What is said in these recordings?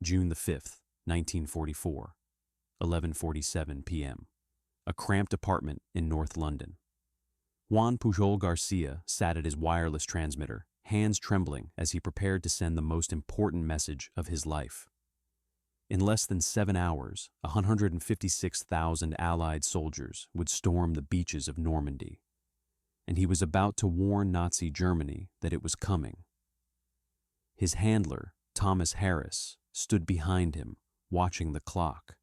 June the 5th, 1944, 11:47 p.m. A cramped apartment in North London. Juan Pujol Garcia sat at his wireless transmitter, hands trembling as he prepared to send the most important message of his life. In less than 7 hours, 156,000 Allied soldiers would storm the beaches of Normandy, and he was about to warn Nazi Germany that it was coming. His handler, Thomas Harris, stood behind him, watching the clock.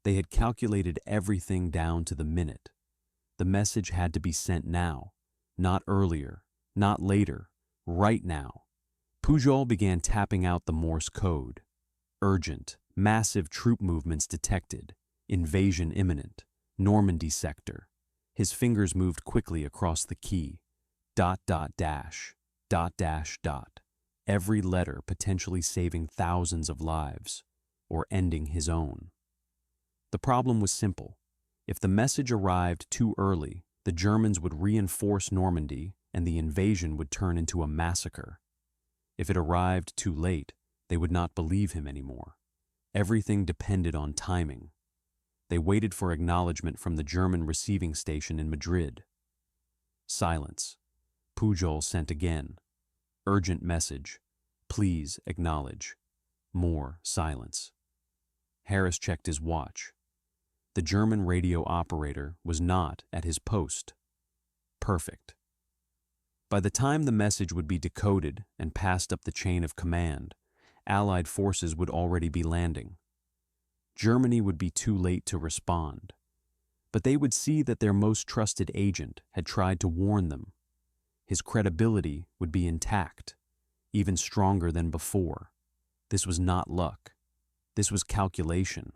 They had calculated everything down to the minute. The message had to be sent now, not earlier, not later, right now. Pujol began tapping out the Morse code. Urgent, massive troop movements detected, invasion imminent, Normandy sector. His fingers moved quickly across the key. ... Every letter potentially saving thousands of lives, or ending his own. The problem was simple. If the message arrived too early, the Germans would reinforce Normandy and the invasion would turn into a massacre. If it arrived too late, they would not believe him anymore. Everything depended on timing. They waited for acknowledgement from the German receiving station in Madrid. Silence. Pujol sent again. Urgent message. Please acknowledge. More silence. Harris checked his watch. The German radio operator was not at his post. Perfect. By the time the message would be decoded and passed up the chain of command, Allied forces would already be landing. Germany would be too late to respond, but they would see that their most trusted agent had tried to warn them. His credibility would be intact, even stronger than before. This was not luck. This was calculation.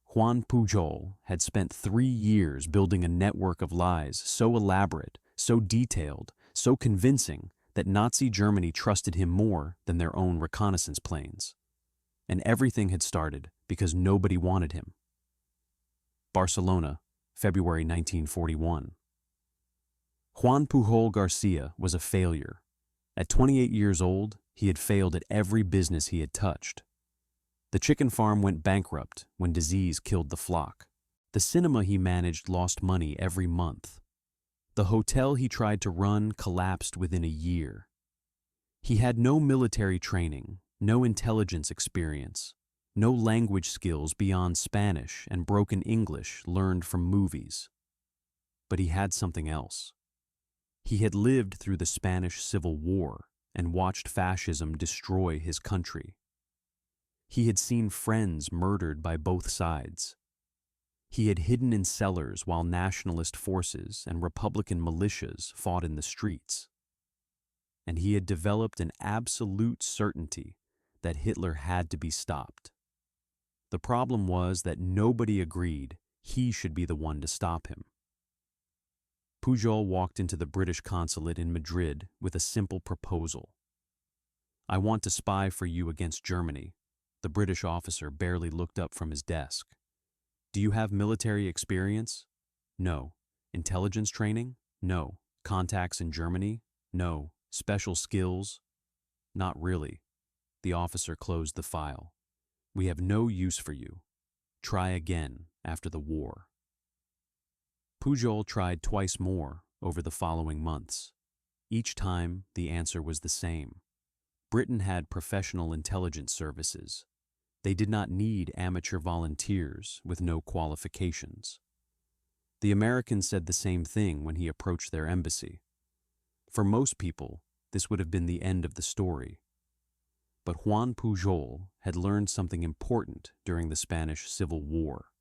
Juan Pujol had spent 3 years building a network of lies so elaborate, so detailed, so convincing that Nazi Germany trusted him more than their own reconnaissance planes. And everything had started because nobody wanted him. Barcelona, February 1941. Juan Pujol Garcia was a failure. At 28 years old, he had failed at every business he had touched. The chicken farm went bankrupt when disease killed the flock. The cinema he managed lost money every month. The hotel he tried to run collapsed within a year. He had no military training, no intelligence experience, no language skills beyond Spanish and broken English learned from movies. But he had something else. He had lived through the Spanish Civil War and watched fascism destroy his country. He had seen friends murdered by both sides. He had hidden in cellars while nationalist forces and Republican militias fought in the streets. And he had developed an absolute certainty that Hitler had to be stopped. The problem was that nobody agreed he should be the one to stop him. Pujol walked into the British consulate in Madrid with a simple proposal. "I want to spy for you against Germany." The British officer barely looked up from his desk. "Do you have military experience?" "No." "Intelligence training?" "No." "Contacts in Germany?" "No." "Special skills?" "Not really." The officer closed the file. "We have no use for you. Try again after the war." Pujol tried twice more over the following months. Each time, the answer was the same. Britain had professional intelligence services. They did not need amateur volunteers with no qualifications. The Americans said the same thing when he approached their embassy. For most people, this would have been the end of the story. But Juan Pujol had learned something important during the Spanish Civil War.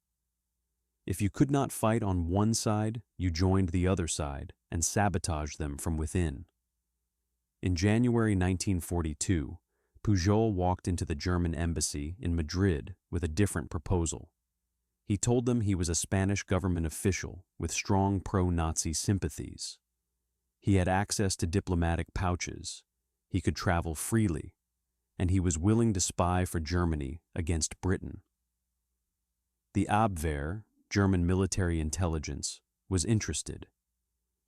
If you could not fight on one side, you joined the other side and sabotaged them from within. In January 1942, Pujol walked into the German embassy in Madrid with a different proposal. He told them he was a Spanish government official with strong pro-Nazi sympathies. He had access to diplomatic pouches, he could travel freely, and he was willing to spy for Germany against Britain. The Abwehr, German military intelligence, was interested.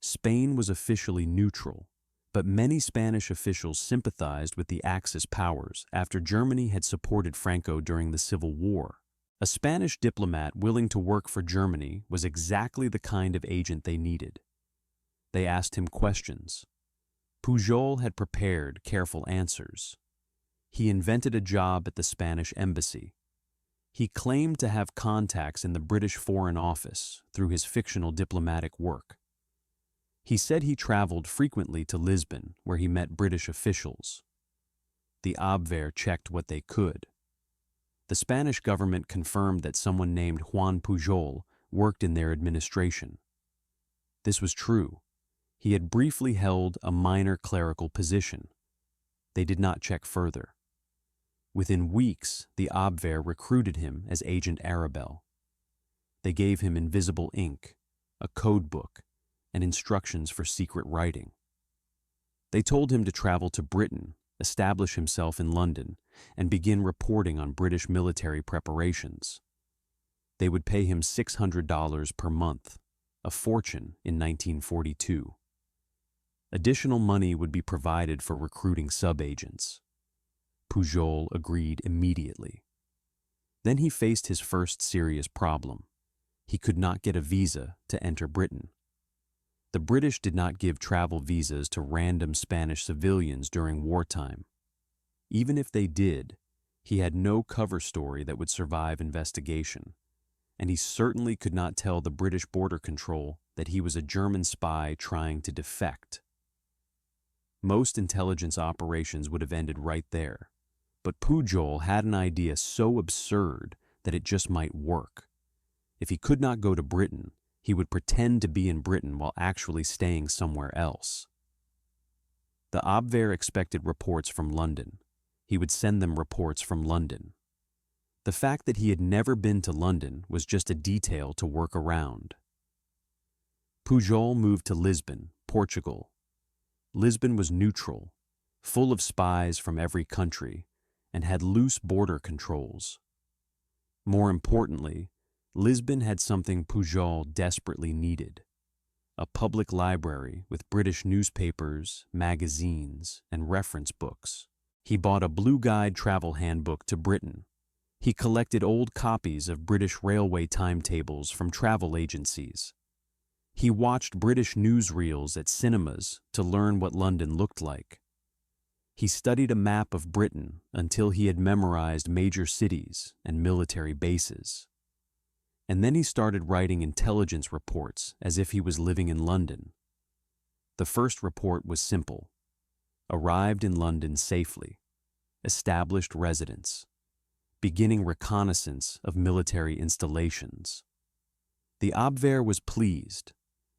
Spain was officially neutral, But many Spanish officials sympathized with the Axis powers after Germany had supported Franco during the Civil War. A Spanish diplomat willing to work for Germany was exactly the kind of agent they needed. They asked him questions. Pujol had prepared careful answers. He invented a job at the Spanish embassy. He claimed to have contacts in the British Foreign Office through his fictional diplomatic work. He said he traveled frequently to Lisbon, where he met British officials. The Abwehr checked what they could. The Spanish government confirmed that someone named Juan Pujol worked in their administration. This was true. He had briefly held a minor clerical position. They did not check further. Within weeks, the Abwehr recruited him as Agent Arabelle. They gave him invisible ink, a code book, and instructions for secret writing. They told him to travel to Britain, establish himself in London, and begin reporting on British military preparations. They would pay him $600 per month, a fortune in 1942. Additional money would be provided for recruiting subagents. Pujol agreed immediately. Then he faced his first serious problem. He could not get a visa to enter Britain. The British did not give travel visas to random Spanish civilians during wartime. Even if they did, he had no cover story that would survive investigation, and he certainly could not tell the British border control that he was a German spy trying to defect. Most intelligence operations would have ended right there, but Pujol had an idea so absurd that it just might work. If he could not go to Britain, he would pretend to be in Britain while actually staying somewhere else. The Abwehr expected reports from London. He would send them reports from London. The fact that he had never been to London was just a detail to work around. Pujol moved to Lisbon, Portugal. Lisbon was neutral, full of spies from every country, and had loose border controls. More importantly, Lisbon had something Pujol desperately needed: a public library with British newspapers, magazines, and reference books. He bought a Blue Guide travel handbook to Britain. He collected old copies of British railway timetables from travel agencies. He watched British newsreels at cinemas to learn what London looked like. He studied a map of Britain until he had memorized major cities and military bases. And then he started writing intelligence reports as if he was living in London. The first report was simple: arrived in London safely, established residence, beginning reconnaissance of military installations. The Abwehr was pleased.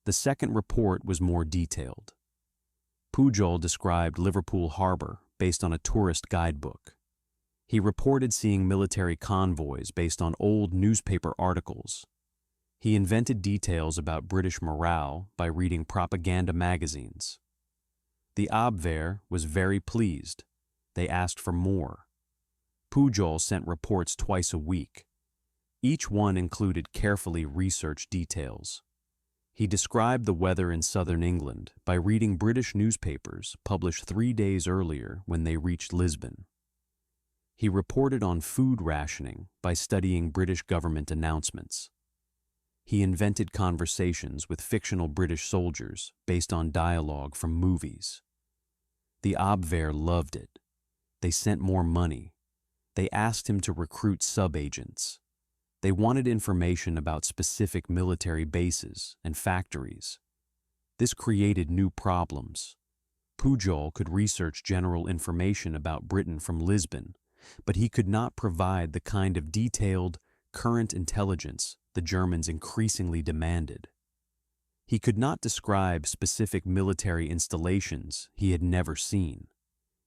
The second report was more detailed. Pujol described Liverpool Harbor based on a tourist guidebook. He reported seeing military convoys based on old newspaper articles. He invented details about British morale by reading propaganda magazines. The Abwehr was very pleased. They asked for more. Pujol sent reports twice a week. Each one included carefully researched details. He described the weather in southern England by reading British newspapers published 3 days earlier when they reached Lisbon. He reported on food rationing by studying British government announcements. He invented conversations with fictional British soldiers based on dialogue from movies. The Abwehr loved it. They sent more money. They asked him to recruit subagents. They wanted information about specific military bases and factories. This created new problems. Pujol could research general information about Britain from Lisbon, but he could not provide the kind of detailed, current intelligence the Germans increasingly demanded. He could not describe specific military installations he had never seen.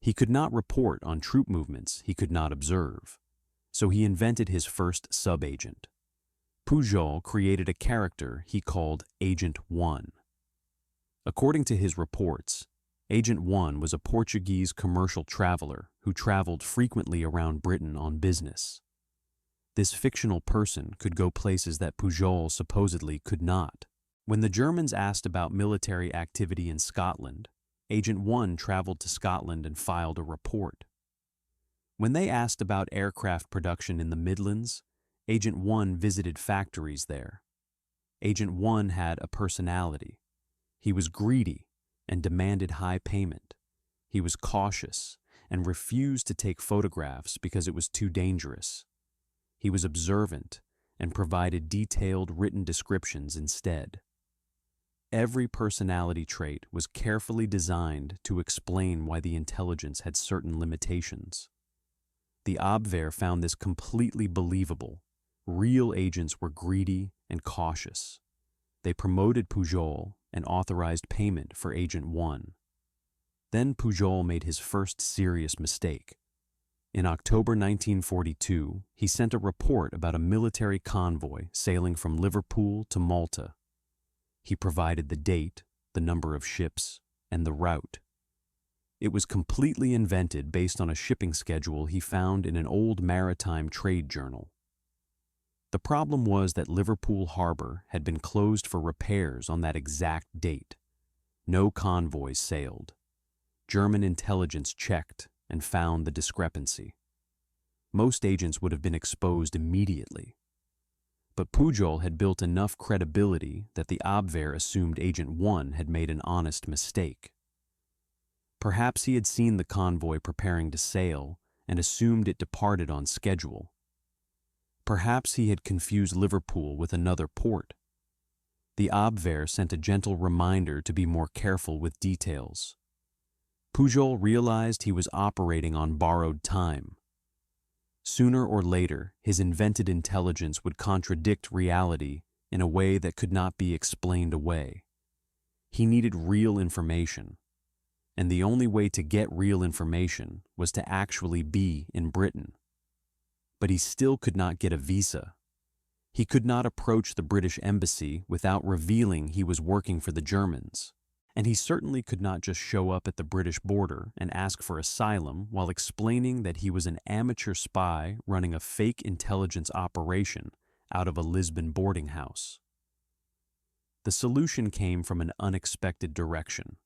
He could not report on troop movements he could not observe. So he invented his first subagent. Pujol created a character he called Agent 1. According to his reports, Agent 1 was a Portuguese commercial traveler who traveled frequently around Britain on business. This fictional person could go places that Pujol supposedly could not. When the Germans asked about military activity in Scotland, Agent 1 traveled to Scotland and filed a report. When they asked about aircraft production in the Midlands, Agent 1 visited factories there. Agent 1 had a personality. He was greedy and demanded high payment. He was cautious and refused to take photographs because it was too dangerous. He was observant and provided detailed written descriptions instead. Every personality trait was carefully designed to explain why the intelligence had certain limitations. The Abwehr found this completely believable. Real agents were greedy and cautious. They promoted Pujol and authorized payment for Agent 1. Then Pujol made his first serious mistake. In October 1942, he sent a report about a military convoy sailing from Liverpool to Malta. He provided the date, the number of ships, and the route. It was completely invented based on a shipping schedule he found in an old maritime trade journal. The problem was that Liverpool harbor had been closed for repairs on that exact date. No convoys sailed. German intelligence checked and found the discrepancy. Most agents would have been exposed immediately. But Pujol had built enough credibility that the Abwehr assumed Agent 1 had made an honest mistake. Perhaps he had seen the convoy preparing to sail and assumed it departed on schedule. Perhaps he had confused Liverpool with another port. The Abwehr sent a gentle reminder to be more careful with details. Pujol realized he was operating on borrowed time. Sooner or later, his invented intelligence would contradict reality in a way that could not be explained away. He needed real information, and the only way to get real information was to actually be in Britain. But he still could not get a visa. He could not approach the British embassy without revealing he was working for the Germans. And he certainly could not just show up at the British border and ask for asylum while explaining that he was an amateur spy running a fake intelligence operation out of a Lisbon boarding house. The solution came from an unexpected direction.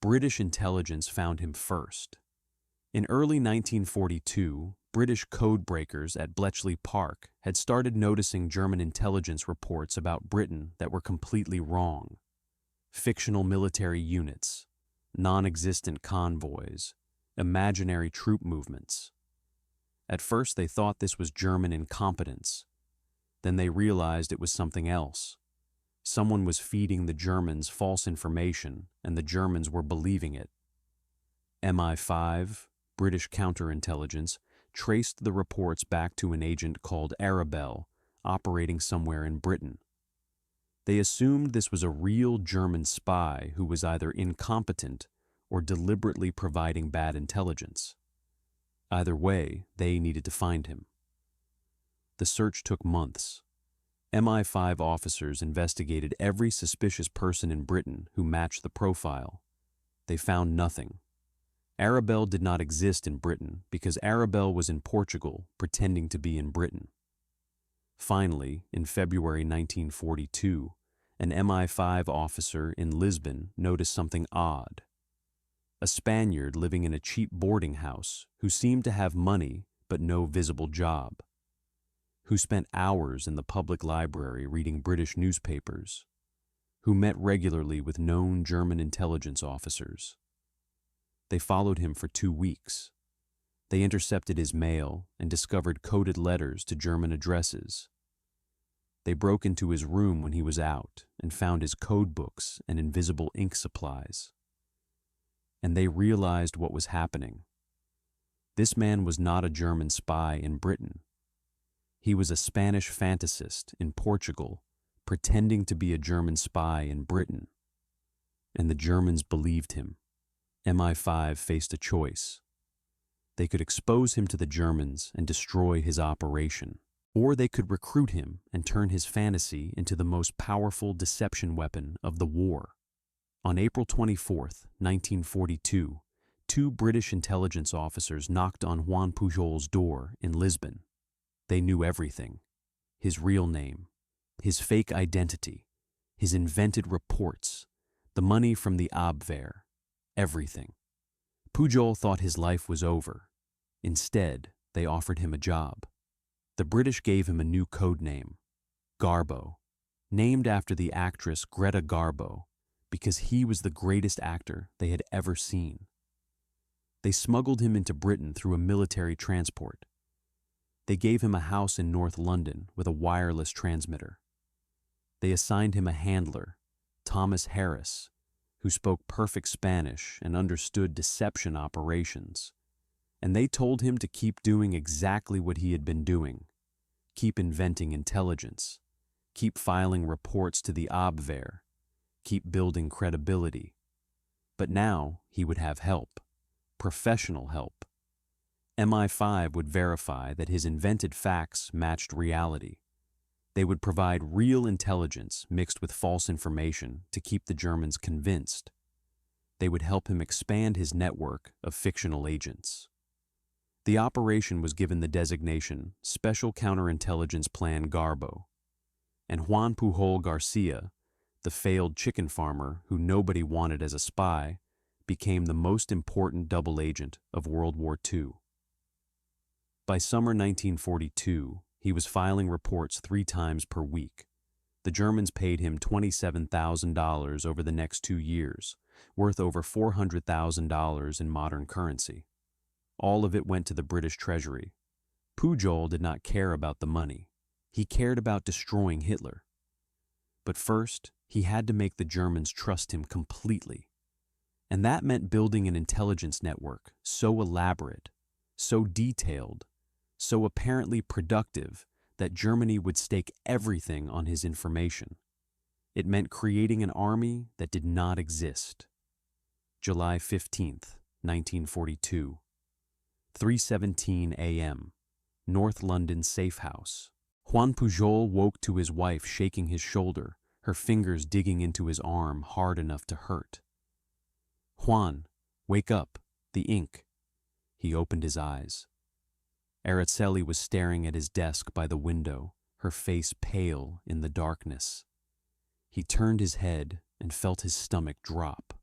British intelligence found him first. In early 1942, British code breakers at Bletchley Park had started noticing German intelligence reports about Britain that were completely wrong. Fictional military units, non-existent convoys, imaginary troop movements. At first they thought this was German incompetence. Then they realized it was something else. Someone was feeding the Germans false information, and the Germans were believing it. MI5, British counterintelligence, traced the reports back to an agent called Arabelle, operating somewhere in Britain. They assumed this was a real German spy who was either incompetent or deliberately providing bad intelligence. Either way, they needed to find him. The search took months. MI5 officers investigated every suspicious person in Britain who matched the profile. They found nothing. Arabelle did not exist in Britain because Arabelle was in Portugal pretending to be in Britain. Finally, in February 1942, an MI5 officer in Lisbon noticed something odd. A Spaniard living in a cheap boarding house who seemed to have money but no visible job, who spent hours in the public library reading British newspapers, who met regularly with known German intelligence officers. They followed him for 2 weeks. They intercepted his mail and discovered coded letters to German addresses. They broke into his room when he was out and found his code books and invisible ink supplies. And they realized what was happening. This man was not a German spy in Britain. He was a Spanish fantasist in Portugal, pretending to be a German spy in Britain. And the Germans believed him. MI5 faced a choice. They could expose him to the Germans and destroy his operation, or they could recruit him and turn his fantasy into the most powerful deception weapon of the war. On April 24, 1942, 2 British intelligence officers knocked on Juan Pujol's door in Lisbon. They knew everything: his real name, his fake identity, his invented reports, the money from the Abwehr. Everything. Pujol thought his life was over. Instead, they offered him a job. The British gave him a new code name, Garbo, named after the actress Greta Garbo, because he was the greatest actor they had ever seen. They smuggled him into Britain through a military transport. They gave him a house in North London with a wireless transmitter. They assigned him a handler, Thomas Harris, who spoke perfect Spanish and understood deception operations. And they told him to keep doing exactly what he had been doing. Keep inventing intelligence. Keep filing reports to the Abwehr. Keep building credibility. But now he would have help. Professional help. MI5 would verify that his invented facts matched reality. They would provide real intelligence mixed with false information to keep the Germans convinced. They would help him expand his network of fictional agents. The operation was given the designation Special Counterintelligence Plan Garbo, and Juan Pujol Garcia, the failed chicken farmer who nobody wanted as a spy, became the most important double agent of World War II. By summer 1942, he was filing reports 3 times per week. The Germans paid him $27,000 over the next 2 years, worth over $400,000 in modern currency. All of it went to the British Treasury. Pujol did not care about the money. He cared about destroying Hitler. But first, he had to make the Germans trust him completely. And that meant building an intelligence network so elaborate, so detailed, so apparently productive that Germany would stake everything on his information. It meant creating an army that did not exist. July 15th, 1942. 3:17 a.m. North London safe house. Juan Pujol woke to his wife shaking his shoulder, her fingers digging into his arm hard enough to hurt. "Juan, wake up, the ink." He opened his eyes. Araceli was staring at his desk by the window, her face pale in the darkness. He turned his head and felt his stomach drop.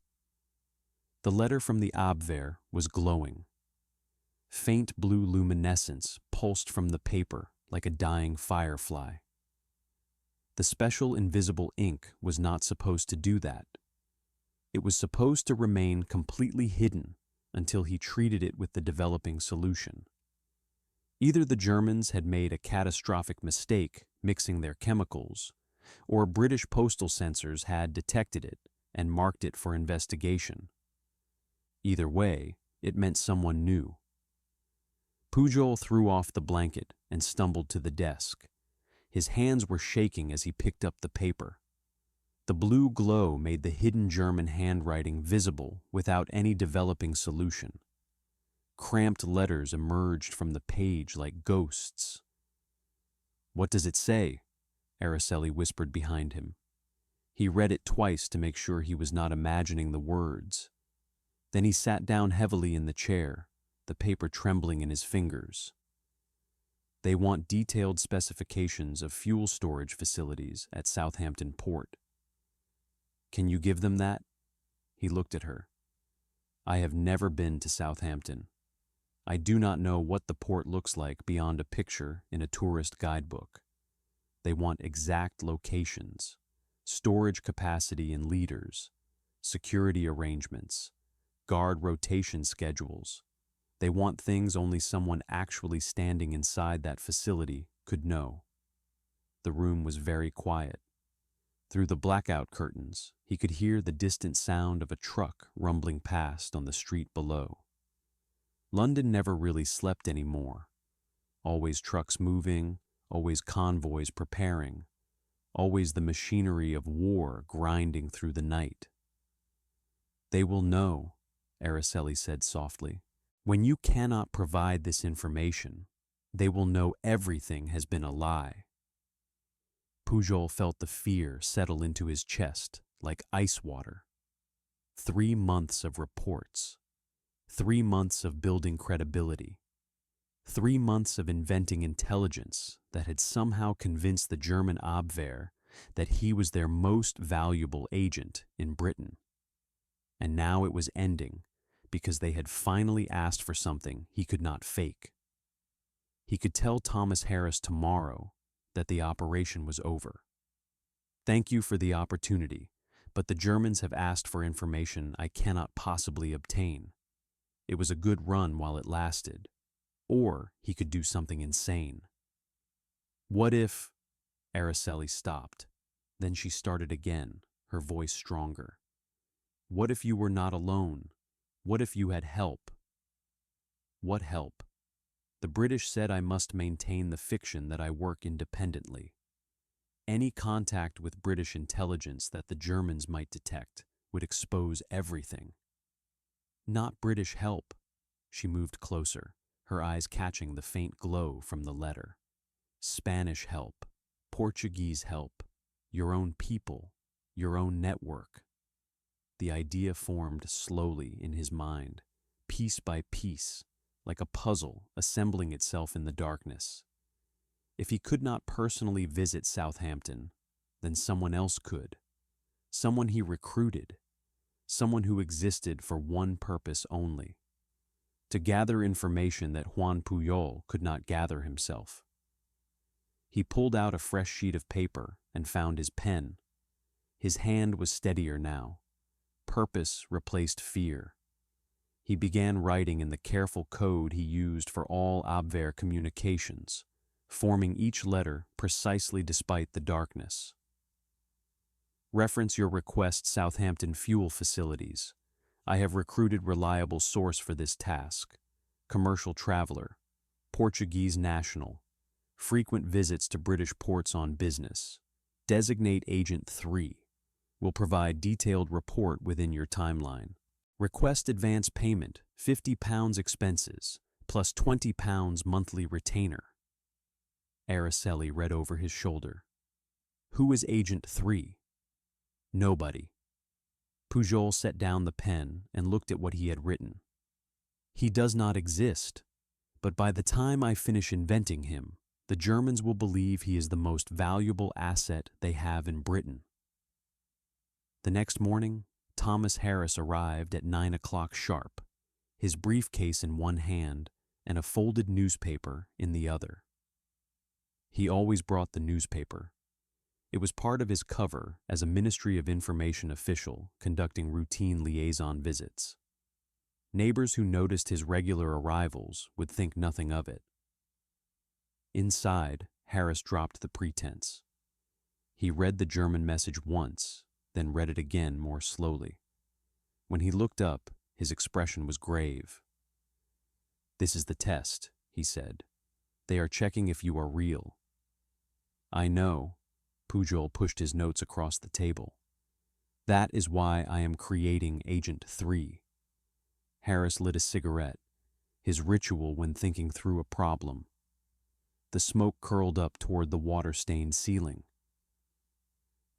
The letter from the Abwehr was glowing. Faint blue luminescence pulsed from the paper like a dying firefly. The special invisible ink was not supposed to do that. It was supposed to remain completely hidden until he treated it with the developing solution. Either the Germans had made a catastrophic mistake mixing their chemicals, or British postal censors had detected it and marked it for investigation. Either way, it meant someone knew. Pujol threw off the blanket and stumbled to the desk. His hands were shaking as he picked up the paper. The blue glow made the hidden German handwriting visible without any developing solution. Cramped letters emerged from the page like ghosts. "What does it say?" Araceli whispered behind him. He read it twice to make sure he was not imagining the words. Then he sat down heavily in the chair, the paper trembling in his fingers. "They want detailed specifications of fuel storage facilities at Southampton Port." "Can you give them that?" He looked at her. "I have never been to Southampton. I do not know what the port looks like beyond a picture in a tourist guidebook. They want exact locations, storage capacity and leaders, security arrangements, guard rotation schedules. They want things only someone actually standing inside that facility could know." The room was very quiet. Through the blackout curtains, he could hear the distant sound of a truck rumbling past on the street below. London never really slept anymore. Always trucks moving, always convoys preparing, always the machinery of war grinding through the night. "They will know," Araceli said softly. "When you cannot provide this information, they will know everything has been a lie." Pujol felt the fear settle into his chest like ice water. 3 months of reports. 3 months of building credibility. 3 months of inventing intelligence that had somehow convinced the German Abwehr that he was their most valuable agent in Britain. And now it was ending because they had finally asked for something he could not fake. He could tell Thomas Harris tomorrow that the operation was over. Thank you for the opportunity, but the Germans have asked for information I cannot possibly obtain. It was a good run while it lasted. Or he could do something insane. What if... Araceli stopped. Then she started again, her voice stronger. What if you were not alone? What if you had help? What help? The British said I must maintain the fiction that I work independently. Any contact with British intelligence that the Germans might detect would expose everything. Not British help. She moved closer, her eyes catching the faint glow from the letter. Spanish help, Portuguese help, your own people, your own network. The idea formed slowly in his mind, piece by piece, like a puzzle assembling itself in the darkness. If he could not personally visit Southampton, then someone else could. Someone he recruited, someone who existed for one purpose only: to gather information that Juan Pujol could not gather himself. He pulled out a fresh sheet of paper and found his pen. His hand was steadier now. Purpose replaced fear. He began writing in the careful code he used for all Abwehr communications, forming each letter precisely despite the darkness. Reference your request Southampton fuel facilities. I have recruited reliable source for this task. Commercial traveler. Portuguese national. Frequent visits to British ports on business. Designate Agent 3. Will provide detailed report within your timeline. Request advance payment, £50 expenses, plus £20 monthly retainer. Araceli read over his shoulder. Who is Agent 3? Nobody. Pujol set down the pen and looked at what he had written. He does not exist, but by the time I finish inventing him, the Germans will believe he is the most valuable asset they have in Britain. The next morning, Thomas Harris arrived at 9 o'clock sharp, his briefcase in one hand and a folded newspaper in the other. He always brought the newspaper. It was part of his cover as a Ministry of Information official conducting routine liaison visits. Neighbors who noticed his regular arrivals would think nothing of it. Inside, Harris dropped the pretense. He read the German message once, then read it again more slowly. When he looked up, his expression was grave. This is the test, he said. They are checking if you are real. I know. Pujol pushed his notes across the table. That is why I am creating Agent 3. Harris lit a cigarette, his ritual when thinking through a problem. The smoke curled up toward the water-stained ceiling.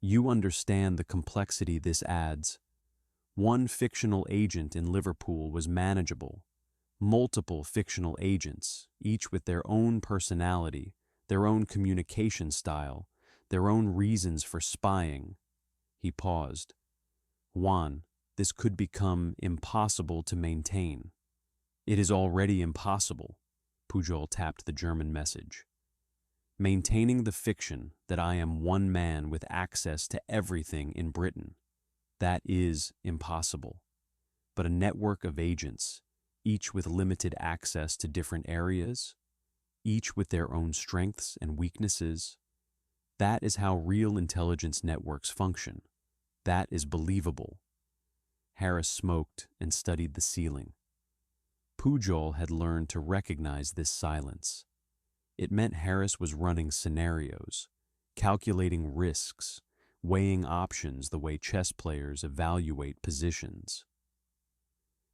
You understand the complexity this adds. One fictional agent in Liverpool was manageable. Multiple fictional agents, each with their own personality, their own communication style, their own reasons for spying. He paused. Juan, this could become impossible to maintain. It is already impossible. Pujol tapped the German message. Maintaining the fiction that I am one man with access to everything in Britain. That is impossible. But a network of agents, each with limited access to different areas, each with their own strengths and weaknesses, that is how real intelligence networks function. That is believable. Harris smoked and studied the ceiling. Pujol had learned to recognize this silence. It meant Harris was running scenarios, calculating risks, weighing options the way chess players evaluate positions.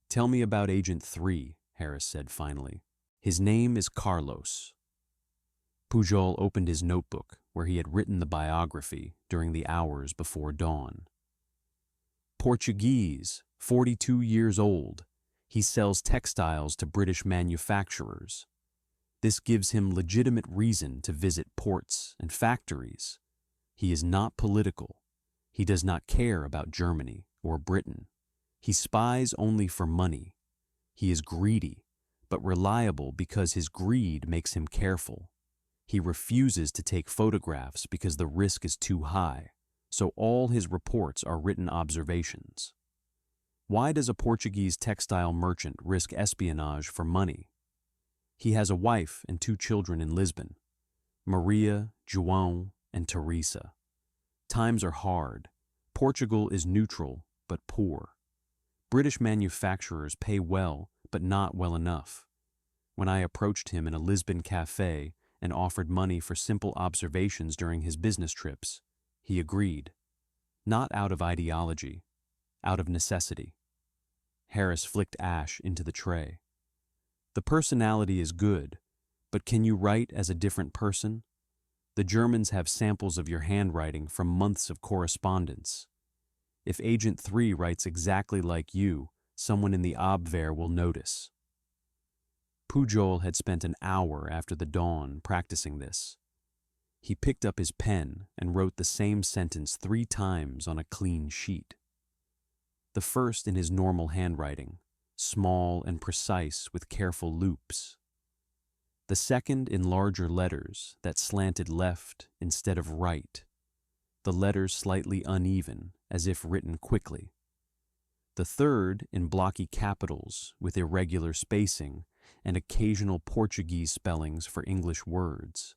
Tell me about Agent 3, Harris said finally. His name is Carlos. Pujol opened his notebook where he had written the biography during the hours before dawn. Portuguese, 42 years old. He sells textiles to British manufacturers. This gives him legitimate reason to visit ports and factories. He is not political. He does not care about Germany or Britain. He spies only for money. He is greedy, but reliable because his greed makes him careful. He refuses to take photographs because the risk is too high, so all his reports are written observations. Why does a Portuguese textile merchant risk espionage for money? He has a wife and 2 children in Lisbon, Maria, João, and Teresa. Times are hard. Portugal is neutral, but poor. British manufacturers pay well, but not well enough. When I approached him in a Lisbon cafe and offered money for simple observations during his business trips, he agreed. Not out of ideology, out of necessity. Harris flicked ash into the tray. The personality is good, but can you write as a different person? The Germans have samples of your handwriting from months of correspondence. If Agent 3 writes exactly like you, someone in the Abwehr will notice. Pujol had spent an hour after the dawn practicing this. He picked up his pen and wrote the same sentence 3 times on a clean sheet. The first in his normal handwriting, small and precise with careful loops. The second in larger letters that slanted left instead of right, the letters slightly uneven, as if written quickly. The third in blocky capitals with irregular spacing and occasional Portuguese spellings for English words.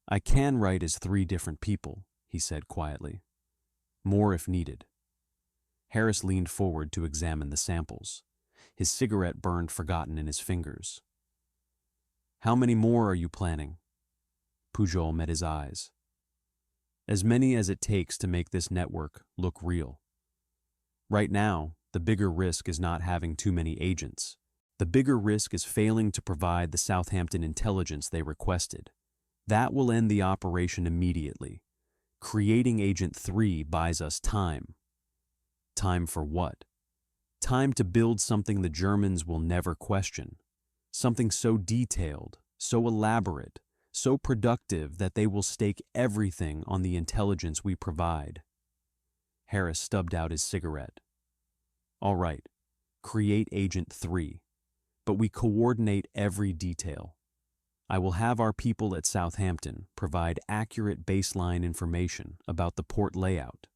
I can write as 3 different people, he said quietly. More if needed. Harris leaned forward to examine the samples. His cigarette burned forgotten in his fingers. How many more are you planning? Pujol met his eyes. As many as it takes to make this network look real. Right now, the bigger risk is not having too many agents. The bigger risk is failing to provide the Southampton intelligence they requested. That will end the operation immediately. Creating Agent 3 buys us time. Time for what? Time to build something the Germans will never question. Something so detailed, so elaborate, so productive that they will stake everything on the intelligence we provide. Harris stubbed out his cigarette. All right, create Agent 3, but we coordinate every detail. I will have our people at Southampton provide accurate baseline information about the port layout.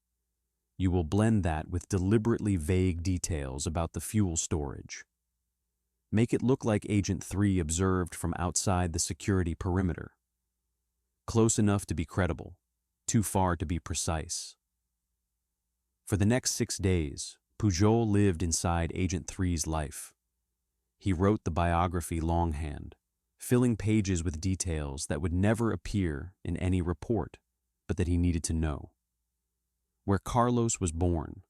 You will blend that with deliberately vague details about the fuel storage. Make it look like Agent 3 observed from outside the security perimeter. Close enough to be credible, too far to be precise. For the next 6 days, Pujol lived inside Agent 3's life. He wrote the biography longhand, filling pages with details that would never appear in any report, but that he needed to know. Where Carlos was born,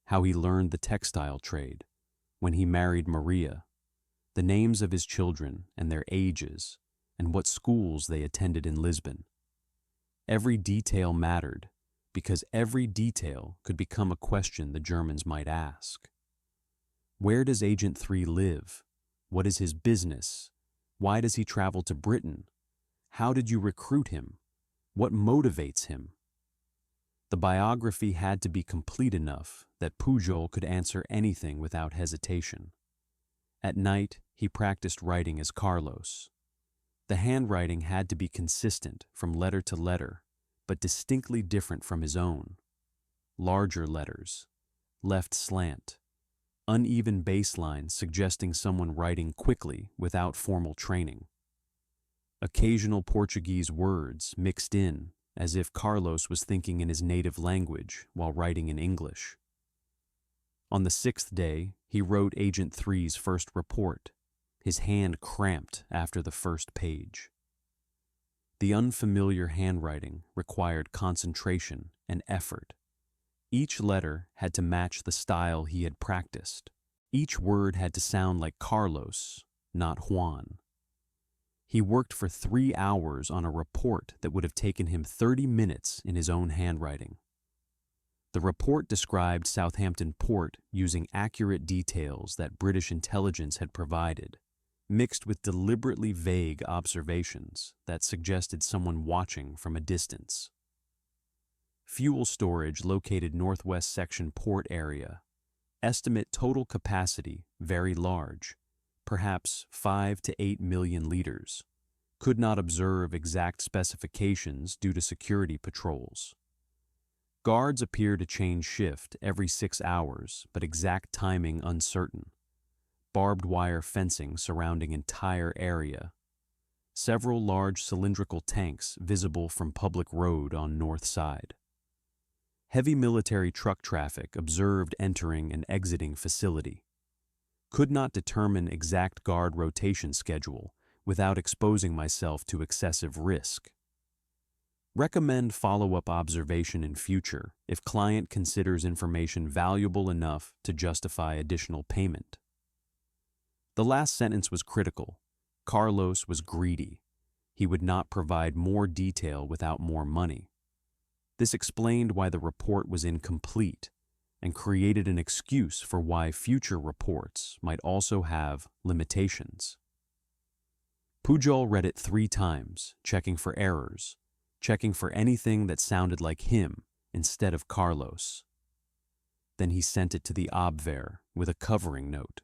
how he learned the textile trade, when he married Maria, the names of his children and their ages, and what schools they attended in Lisbon. Every detail mattered, because every detail could become a question the Germans might ask. Where does Agent 3 live? What is his business? Why does he travel to Britain? How did you recruit him? What motivates him? The biography had to be complete enough that Pujol could answer anything without hesitation. At night, he practiced writing as Carlos. The handwriting had to be consistent from letter to letter, but distinctly different from his own. Larger letters, left slant, uneven baselines suggesting someone writing quickly without formal training. Occasional Portuguese words mixed in as if Carlos was thinking in his native language while writing in English. On the 6th day, he wrote Agent 3's first report, his hand cramped after the first page. The unfamiliar handwriting required concentration and effort. Each letter had to match the style he had practiced. Each word had to sound like Carlos, not Juan. He worked for 3 hours on a report that would have taken him 30 minutes in his own handwriting. The report described Southampton Port using accurate details that British intelligence had provided, mixed with deliberately vague observations that suggested someone watching from a distance. Fuel storage located Northwest Section Port area, Estimate total capacity very large, perhaps 5 to 8 million liters. Could not observe exact specifications due to security patrols. Guards appear to change shift every 6 hours, but exact timing uncertain. Barbed wire fencing surrounding entire area. Several large cylindrical tanks visible from public road on north side. Heavy military truck traffic observed entering and exiting facility. Could not determine exact guard rotation schedule without exposing myself to excessive risk. Recommend follow-up observation in future if client considers information valuable enough to justify additional payment. The last sentence was critical. Carlos was greedy. He would not provide more detail without more money. This explained why the report was incomplete and created an excuse for why future reports might also have limitations. Pujol read it 3 times, checking for errors, checking for anything that sounded like him instead of Carlos. Then he sent it to the Abwehr with a covering note.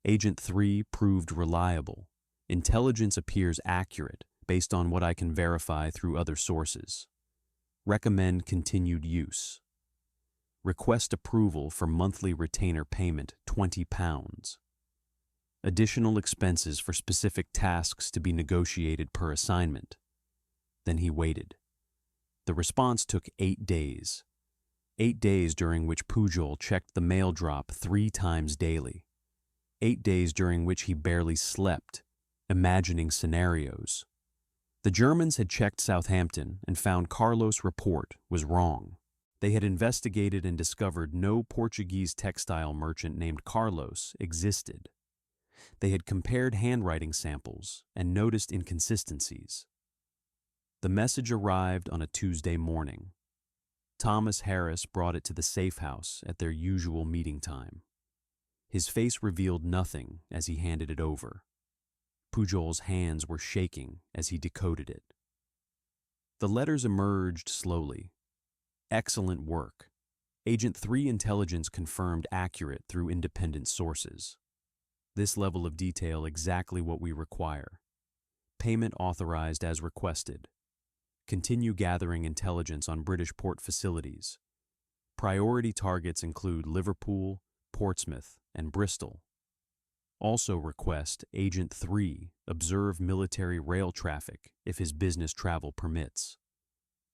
Agent 3 proved reliable. Intelligence appears accurate based on what I can verify through other sources. Recommend continued use. Request approval for monthly retainer payment £20. Additional expenses for specific tasks to be negotiated per assignment. Then he waited. The response took 8 days. 8 days during which Pujol checked the mail drop 3 times daily. 8 days during which he barely slept, imagining scenarios. The Germans had checked Southampton and found Carlos' report was wrong. They had investigated and discovered no Portuguese textile merchant named Carlos existed. They had compared handwriting samples and noticed inconsistencies. The message arrived on a Tuesday morning. Thomas Harris brought it to the safe house at their usual meeting time. His face revealed nothing as he handed it over. Pujol's hands were shaking as he decoded it. The letters emerged slowly. Excellent work. Agent 3 intelligence confirmed accurate through independent sources. This level of detail exactly what we require. Payment authorized as requested. Continue gathering intelligence on British port facilities. Priority targets include Liverpool, Portsmouth, and Bristol. Also request Agent 3 observe military rail traffic if his business travel permits.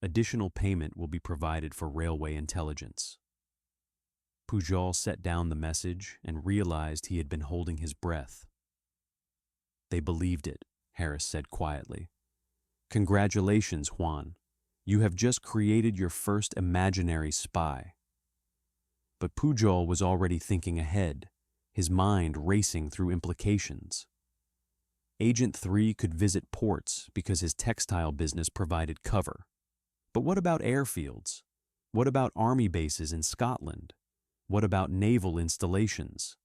Additional payment will be provided for railway intelligence. Pujol set down the message and realized he had been holding his breath. They believed it, Harris said quietly. Congratulations, Juan. You have just created your first imaginary spy. But Pujol was already thinking ahead, his mind racing through implications. Agent 3 could visit ports because his textile business provided cover. But what about airfields? What about army bases in Scotland? What about naval installations?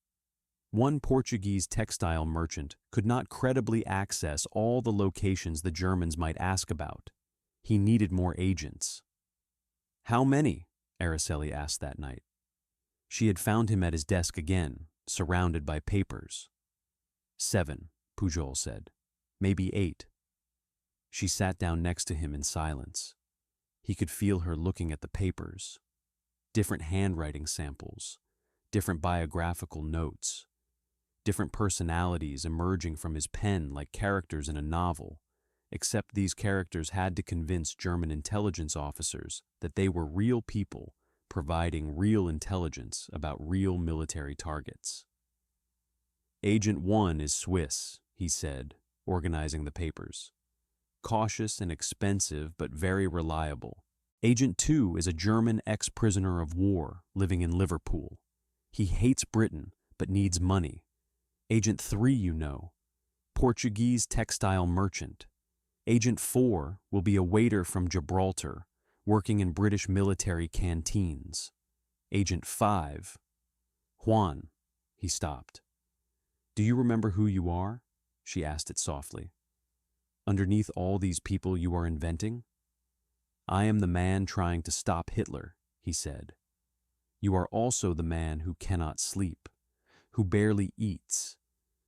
One Portuguese textile merchant could not credibly access all the locations the Germans might ask about. He needed more agents. How many? Araceli asked that night. She had found him at his desk again, surrounded by papers. 7, Pujol said. Maybe 8. She sat down next to him in silence. He could feel her looking at the papers. Different handwriting samples, different biographical notes, different personalities emerging from his pen like characters in a novel, except these characters had to convince German intelligence officers that they were real people providing real intelligence about real military targets. Agent 1 is Swiss, he said, organizing the papers. Cautious and expensive, but very reliable. Agent 2 is a German ex-prisoner of war living in Liverpool. He hates Britain, but needs money. Agent 3, you know, Portuguese textile merchant. Agent 4 will be a waiter from Gibraltar, working in British military canteens. Agent 5. Juan, he stopped. Do you remember who you are? She asked it softly. Underneath all these people you are inventing? I am the man trying to stop Hitler, he said. You are also the man who cannot sleep, who barely eats,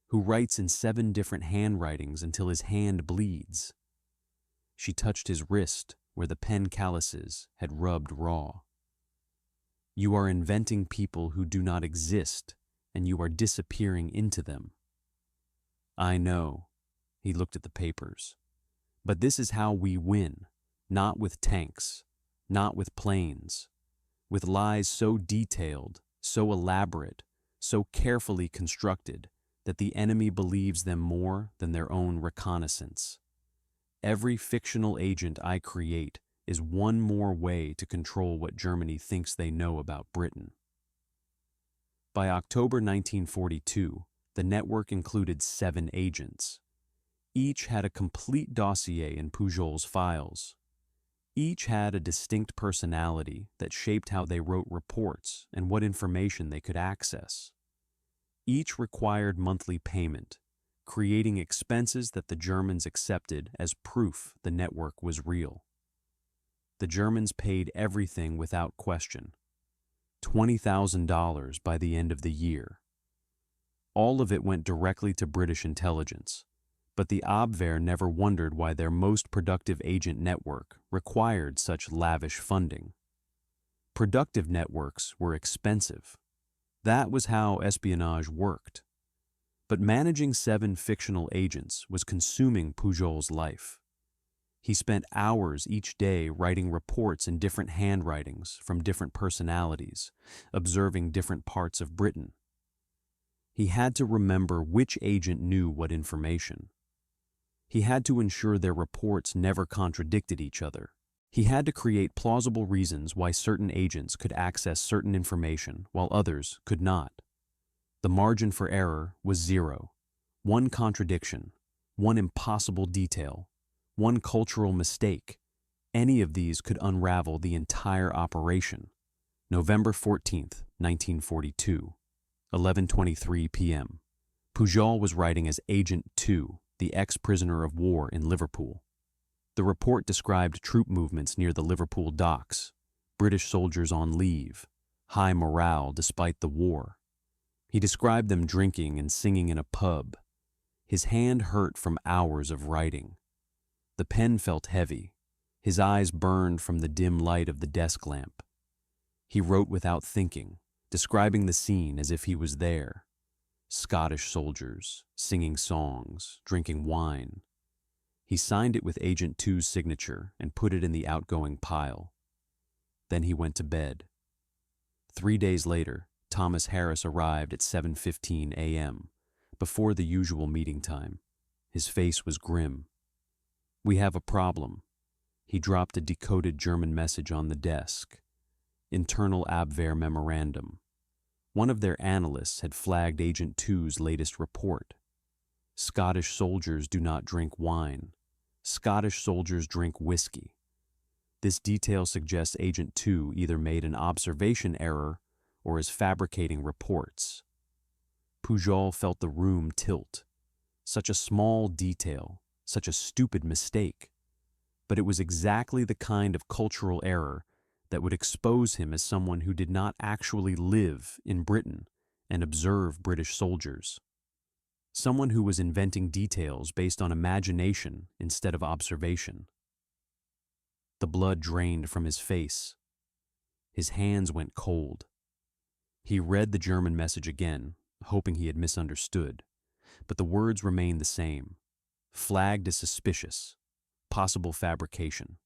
who writes in 7 different handwritings until his hand bleeds. She touched his wrist where the pen calluses had rubbed raw. You are inventing people who do not exist, and you are disappearing into them. I know, he looked at the papers, but this is how we win, not with tanks, not with planes, with lies so detailed, so elaborate, so carefully constructed that the enemy believes them more than their own reconnaissance. Every fictional agent I create is one more way to control what Germany thinks they know about Britain. By October 1942, the network included 7 agents. Each had a complete dossier in Pujol's files. Each had a distinct personality that shaped how they wrote reports and what information they could access. Each required monthly payment, creating expenses that the Germans accepted as proof the network was real. The Germans paid everything without question, $20,000 by the end of the year. All of it went directly to British intelligence, but the Abwehr never wondered why their most productive agent network required such lavish funding. Productive networks were expensive. That was how espionage worked. But managing 7 fictional agents was consuming Pujol's life. He spent hours each day writing reports in different handwritings from different personalities, observing different parts of Britain. He had to remember which agent knew what information. He had to ensure their reports never contradicted each other. He had to create plausible reasons why certain agents could access certain information while others could not. The margin for error was 0. One contradiction, one impossible detail, one cultural mistake. Any of these could unravel the entire operation. November 14th, 1942, 11:23 p.m. Pujol was writing as Agent 2, the ex-prisoner of war in Liverpool. The report described troop movements near the Liverpool docks, British soldiers on leave, high morale despite the war. He described them drinking and singing in a pub. His hand hurt from hours of writing. The pen felt heavy. His eyes burned from the dim light of the desk lamp. He wrote without thinking, describing the scene as if he was there. Scottish soldiers, singing songs, drinking wine. He signed it with Agent 2's signature and put it in the outgoing pile. Then he went to bed. 3 days later, Thomas Harris arrived at 7:15 a.m., before the usual meeting time. His face was grim. "We have a problem." He dropped a decoded German message on the desk. Internal Abwehr memorandum. One of their analysts had flagged Agent 2's latest report. Scottish soldiers do not drink wine. Scottish soldiers drink whiskey. This detail suggests Agent 2 either made an observation error or is fabricating reports. Pujol felt the room tilt. Such a small detail, such a stupid mistake. But it was exactly the kind of cultural error that would expose him as someone who did not actually live in Britain and observe British soldiers. Someone who was inventing details based on imagination instead of observation. The blood drained from his face. His hands went cold. He read the German message again, hoping he had misunderstood, but the words remained the same. Flagged as suspicious. Possible fabrication.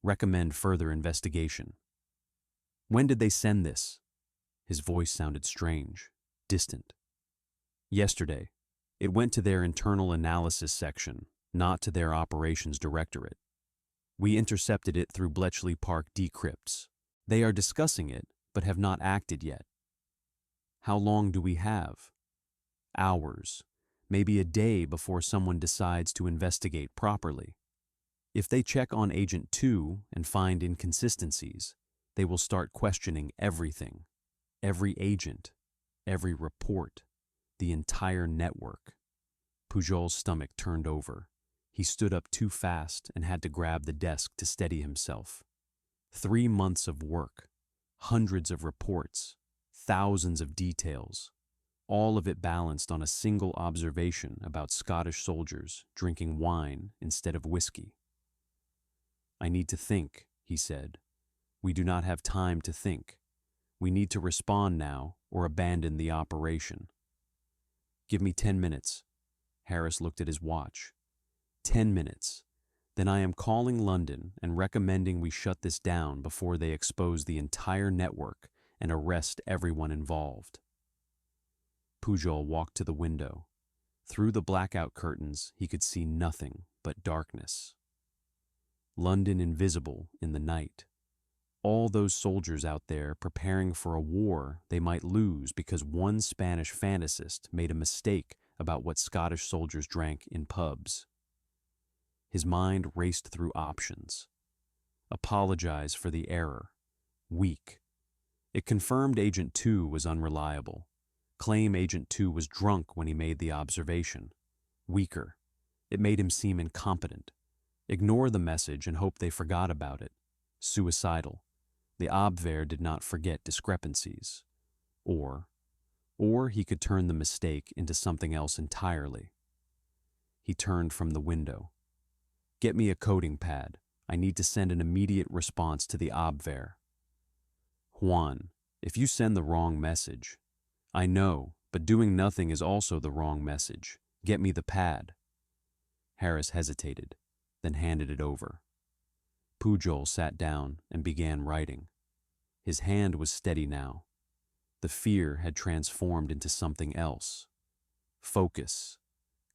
Recommend further investigation. When did they send this? His voice sounded strange, distant. Yesterday. It went to their internal analysis section, not to their operations directorate. We intercepted it through Bletchley Park decrypts. They are discussing it, but have not acted yet. How long do we have? Hours, maybe a day before someone decides to investigate properly. If they check on Agent 2 and find inconsistencies, they will start questioning everything, every agent, every report, the entire network. Pujol's stomach turned over. He stood up too fast and had to grab the desk to steady himself. 3 months of work, Hundreds of reports, thousands of details, all of it balanced on a single observation about Scottish soldiers drinking wine instead of whiskey. "I need to think," he said. "We do not have time to think. We need to respond now or abandon the operation." "Give me 10 minutes." Harris looked at his watch. 10 minutes. Then I am calling London and recommending we shut this down before they expose the entire network and arrest everyone involved. Pujol walked to the window. Through the blackout curtains, he could see nothing but darkness. London invisible in the night. All those soldiers out there preparing for a war they might lose because one Spanish fantasist made a mistake about what Scottish soldiers drank in pubs. His mind raced through options. Apologize for the error. Weak. It confirmed Agent 2 was unreliable. Claim Agent 2 was drunk when he made the observation. Weaker. It made him seem incompetent. Ignore the message and hope they forgot about it. Suicidal. The Abwehr did not forget discrepancies. Or he could turn the mistake into something else entirely. He turned from the window. "Get me a coding pad. I need to send an immediate response to the Abwehr." "Juan, if you send the wrong message..." "I know, but doing nothing is also the wrong message. Get me the pad." Harris hesitated, then handed it over. Pujol sat down and began writing. His hand was steady now. The fear had transformed into something else. Focus.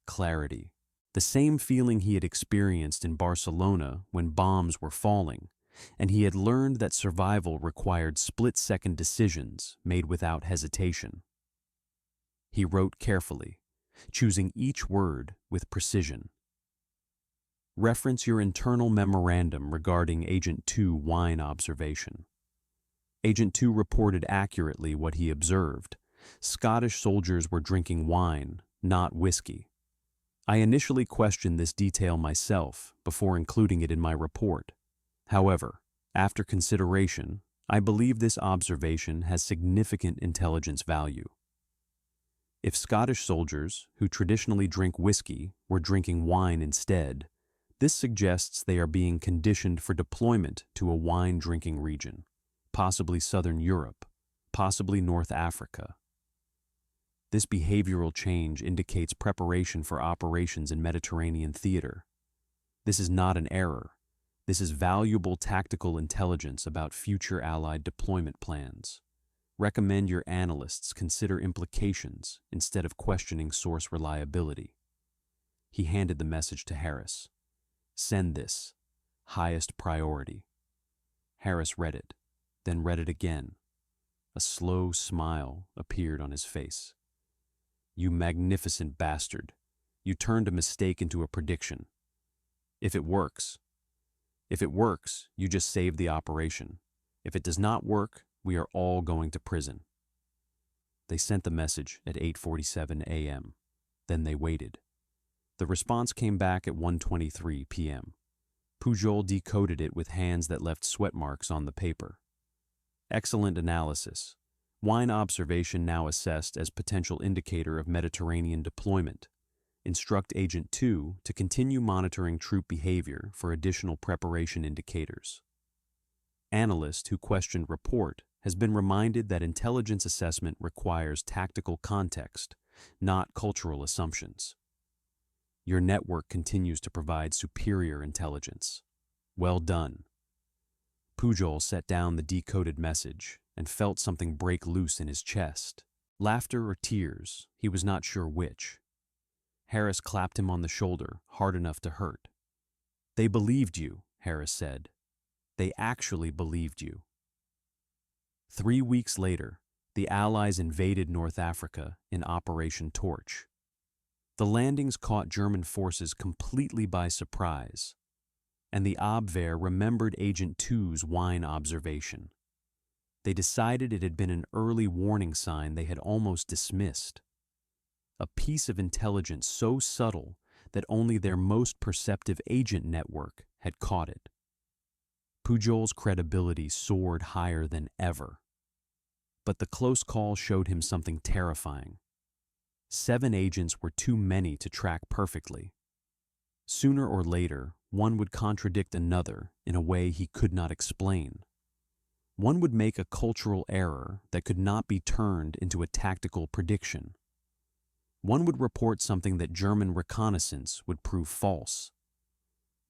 Clarity. The same feeling he had experienced in Barcelona when bombs were falling, and he had learned that survival required split-second decisions made without hesitation. He wrote carefully, choosing each word with precision. Reference your internal memorandum regarding Agent 2 wine observation. Agent 2 reported accurately what he observed. Scottish soldiers were drinking wine, not whiskey. I initially questioned this detail myself before including it in my report. However, after consideration, I believe this observation has significant intelligence value. If Scottish soldiers, who traditionally drink whiskey, were drinking wine instead, this suggests they are being conditioned for deployment to a wine-drinking region, possibly Southern Europe, possibly North Africa. This behavioral change indicates preparation for operations in Mediterranean theater. This is not an error. This is valuable tactical intelligence about future Allied deployment plans. Recommend your analysts consider implications instead of questioning source reliability. He handed the message to Harris. "Send this. Highest priority." Harris read it, then read it again. A slow smile appeared on his face. "You magnificent bastard. You turned a mistake into a prediction. If it works, you just saved the operation. If it does not work, we are all going to prison." They sent the message at 8:47 a.m. Then they waited. The response came back at 1:23 p.m. Pujol decoded it with hands that left sweat marks on the paper. Excellent analysis. Wine observation now assessed as potential indicator of Mediterranean deployment. Instruct Agent 2 to continue monitoring troop behavior for additional preparation indicators. Analyst who questioned report has been reminded that intelligence assessment requires tactical context, not cultural assumptions. Your network continues to provide superior intelligence. Well done. Pujol set down the decoded message and felt something break loose in his chest. Laughter or tears, he was not sure which. Harris clapped him on the shoulder, hard enough to hurt. "They believed you," Harris said. "They actually believed you." 3 weeks later, the Allies invaded North Africa in Operation Torch. The landings caught German forces completely by surprise, and the Abwehr remembered Agent 2's wine observation. They decided it had been an early warning sign they had almost dismissed. A piece of intelligence so subtle that only their most perceptive agent network had caught it. Pujol's credibility soared higher than ever. But the close call showed him something terrifying. 7 agents were too many to track perfectly. Sooner or later, one would contradict another in a way he could not explain. One would make a cultural error that could not be turned into a tactical prediction. One would report something that German reconnaissance would prove false.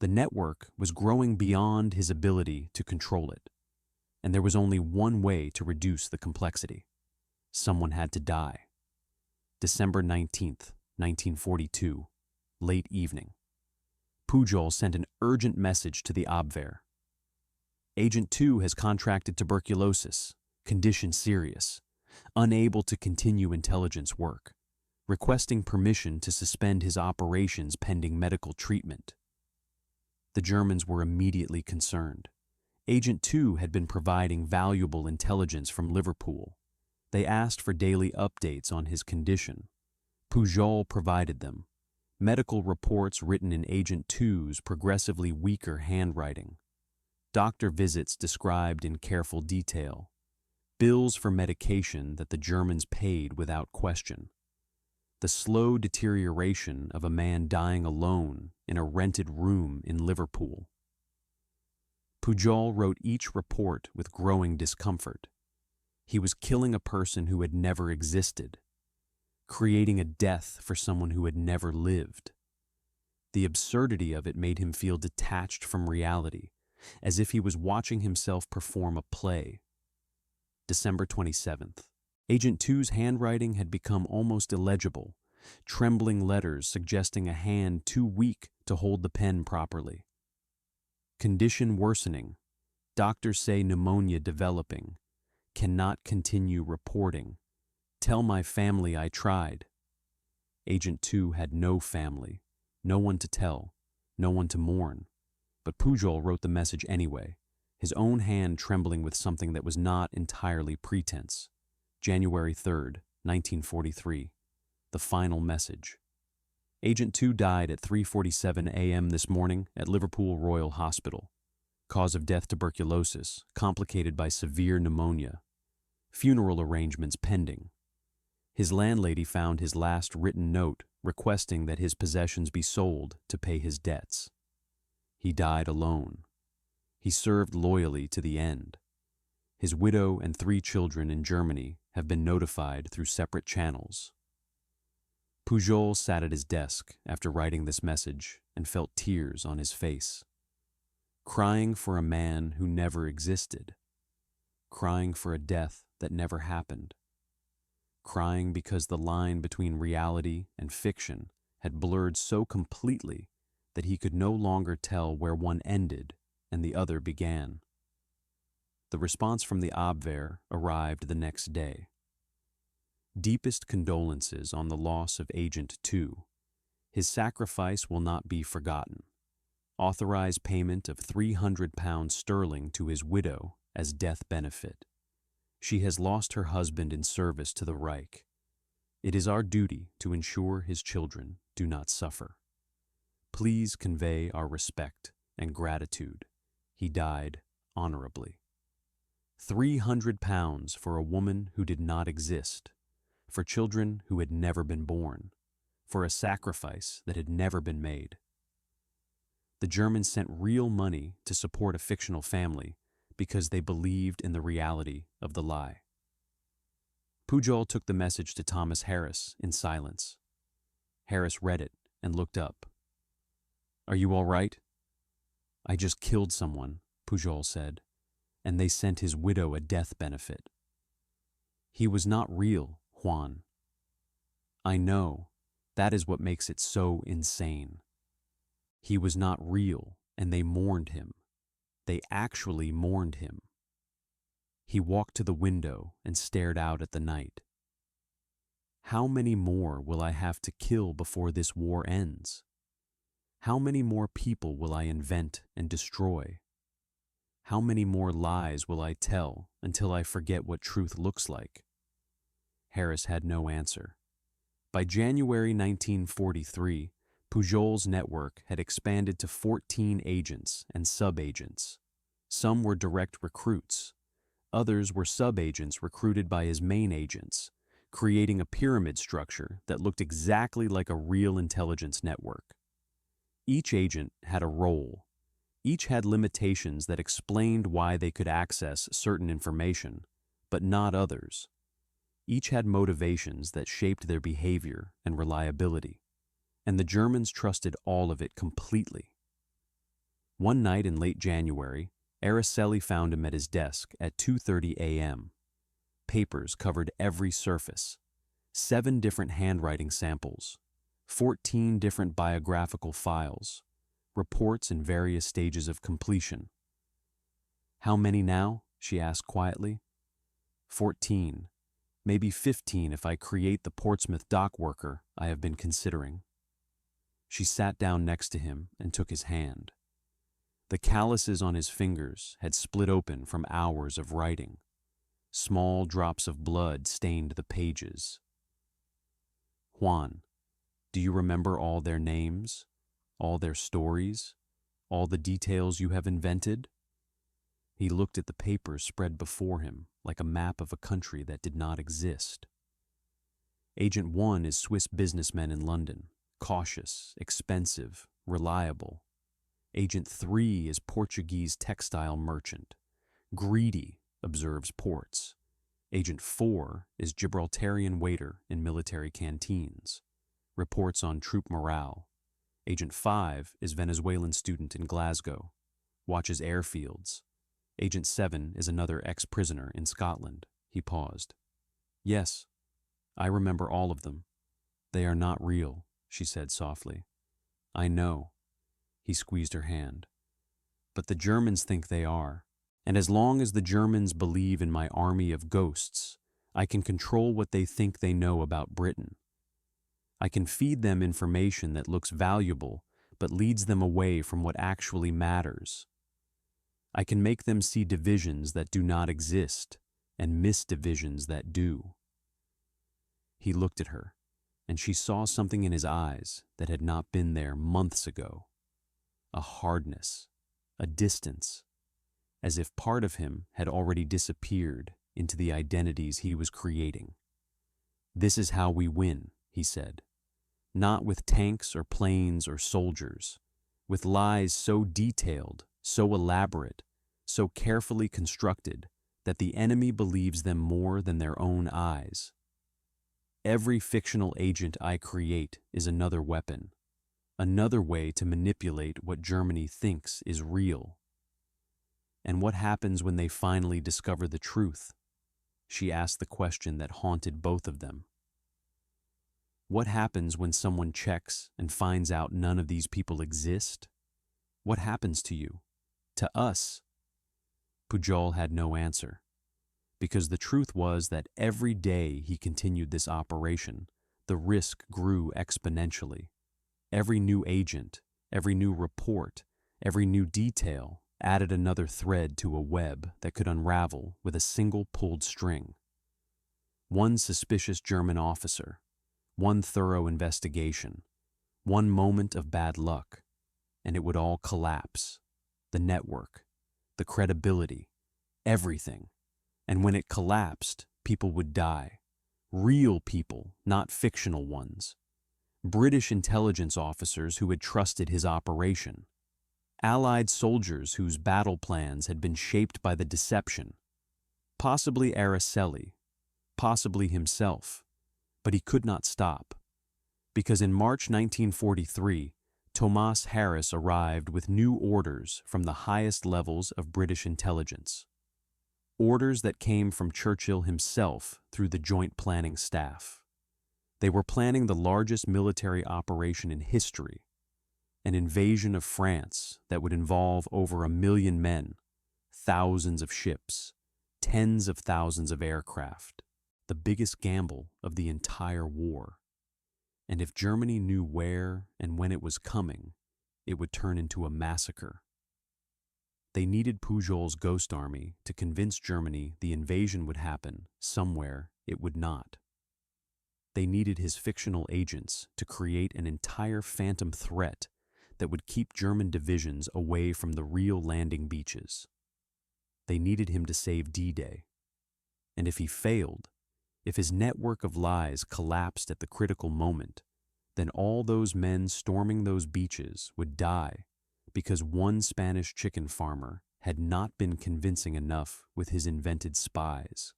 The network was growing beyond his ability to control it, and there was only one way to reduce the complexity. Someone had to die. December 19th, 1942, late evening. Pujol sent an urgent message to the Abwehr. Agent 2 has contracted tuberculosis, condition serious, unable to continue intelligence work, requesting permission to suspend his operations pending medical treatment. The Germans were immediately concerned. Agent 2 had been providing valuable intelligence from Liverpool. They asked for daily updates on his condition. Pujol provided them. Medical reports written in Agent 2's progressively weaker handwriting. Doctor visits described in careful detail. Bills for medication that the Germans paid without question. The slow deterioration of a man dying alone in a rented room in Liverpool. Pujol wrote each report with growing discomfort. He was killing a person who had never existed, creating a death for someone who had never lived. The absurdity of it made him feel detached from reality, as if he was watching himself perform a play. December 27th. Agent 2's handwriting had become almost illegible, trembling letters suggesting a hand too weak to hold the pen properly. Condition worsening. Doctors say pneumonia developing. Cannot continue reporting. Tell my family I tried. Agent 2 had no family, no one to tell, no one to mourn. But Pujol wrote the message anyway, his own hand trembling with something that was not entirely pretense. January 3rd, 1943. The final message. Agent 2 died at 3:47 a.m. this morning at Liverpool Royal Hospital. Cause of death tuberculosis, complicated by severe pneumonia. Funeral arrangements pending. His landlady found his last written note requesting that his possessions be sold to pay his debts. He died alone. He served loyally to the end. His widow and 3 children in Germany have been notified through separate channels. Pujol sat at his desk after writing this message and felt tears on his face. Crying for a man who never existed. Crying for a death that never happened. Crying because the line between reality and fiction had blurred so completely that he could no longer tell where one ended and the other began. The response from the Abwehr arrived the next day. Deepest condolences on the loss of Agent 2. His sacrifice will not be forgotten. Authorize payment of £300 to his widow as death benefit. She has lost her husband in service to the Reich. It is our duty to ensure his children do not suffer. Please convey our respect and gratitude. He died honorably. £300 for a woman who did not exist, for children who had never been born, for a sacrifice that had never been made. The Germans sent real money to support a fictional family because they believed in the reality of the lie. Pujol took the message to Thomas Harris in silence. Harris read it and looked up. "Are you all right?" "I just killed someone," Pujol said, "and they sent his widow a death benefit." "He was not real, Juan." "I know. That is what makes it so insane. He was not real, and they mourned him. They actually mourned him." He walked to the window and stared out at the night. "How many more will I have to kill before this war ends? How many more people will I invent and destroy? How many more lies will I tell until I forget what truth looks like?" Harris had no answer. By January 1943, Pujol's network had expanded to 14 agents and sub-agents. Some were direct recruits. Others were sub-agents recruited by his main agents, creating a pyramid structure that looked exactly like a real intelligence network. Each agent had a role. Each had limitations that explained why they could access certain information, but not others. Each had motivations that shaped their behavior and reliability, and the Germans trusted all of it completely. One night in late January, Araceli found him at his desk at 2:30 a.m. Papers covered every surface, 7 different handwriting samples, 14 different biographical files, reports in various stages of completion. "How many now?" she asked quietly. 14, maybe 15 if I create the Portsmouth dock worker I have been considering." She sat down next to him and took his hand. The calluses on his fingers had split open from hours of writing. Small drops of blood stained the pages. "Juan, do you remember all their names, all their stories, all the details you have invented?" He looked at the papers spread before him like a map of a country that did not exist. Agent 1 is Swiss businessman in London, cautious, expensive, reliable. Agent 3 is Portuguese textile merchant, greedy, observes ports. Agent 4 is Gibraltarian waiter in military canteens, reports on troop morale. Agent 5 is Venezuelan student in Glasgow, watches airfields. Agent 7 is another ex-prisoner in Scotland. He paused. "Yes, I remember all of them. They are not real," she said softly. "I know." He squeezed her hand. "But the Germans think they are. And as long as the Germans believe in my army of ghosts, I can control what they think they know about Britain. I can feed them information that looks valuable but leads them away from what actually matters. I can make them see divisions that do not exist and miss divisions that do." He looked at her, and she saw something in his eyes that had not been there months ago. A hardness, a distance, as if part of him had already disappeared into the identities he was creating. "This is how we win," he said. "Not with tanks or planes or soldiers, with lies so detailed, so elaborate, so carefully constructed that the enemy believes them more than their own eyes. Every fictional agent I create is another weapon, another way to manipulate what Germany thinks is real." "And what happens when they finally discover the truth?" She asked the question that haunted both of them. "What happens when someone checks and finds out none of these people exist? What happens to you? To us?" Pujol had no answer, because the truth was that every day he continued this operation, the risk grew exponentially. Every new agent, every new report, every new detail added another thread to a web that could unravel with a single pulled string. One suspicious German officer, one thorough investigation, one moment of bad luck, and it would all collapse. The network, the credibility, everything. And when it collapsed, people would die. Real people, not fictional ones. British intelligence officers who had trusted his operation. Allied soldiers whose battle plans had been shaped by the deception. Possibly Araceli, possibly himself. But he could not stop. Because in March 1943, Thomas Harris arrived with new orders from the highest levels of British intelligence. Orders that came from Churchill himself through the Joint Planning Staff. They were planning the largest military operation in history, an invasion of France that would involve over 1 million men, thousands of ships, tens of thousands of aircraft, the biggest gamble of the entire war. And if Germany knew where and when it was coming, it would turn into a massacre. They needed Pujol's ghost army to convince Germany the invasion would happen somewhere it would not. They needed his fictional agents to create an entire phantom threat that would keep German divisions away from the real landing beaches. They needed him to save D-Day. And if he failed, if his network of lies collapsed at the critical moment, then all those men storming those beaches would die because one Spanish chicken farmer had not been convincing enough with his invented spies.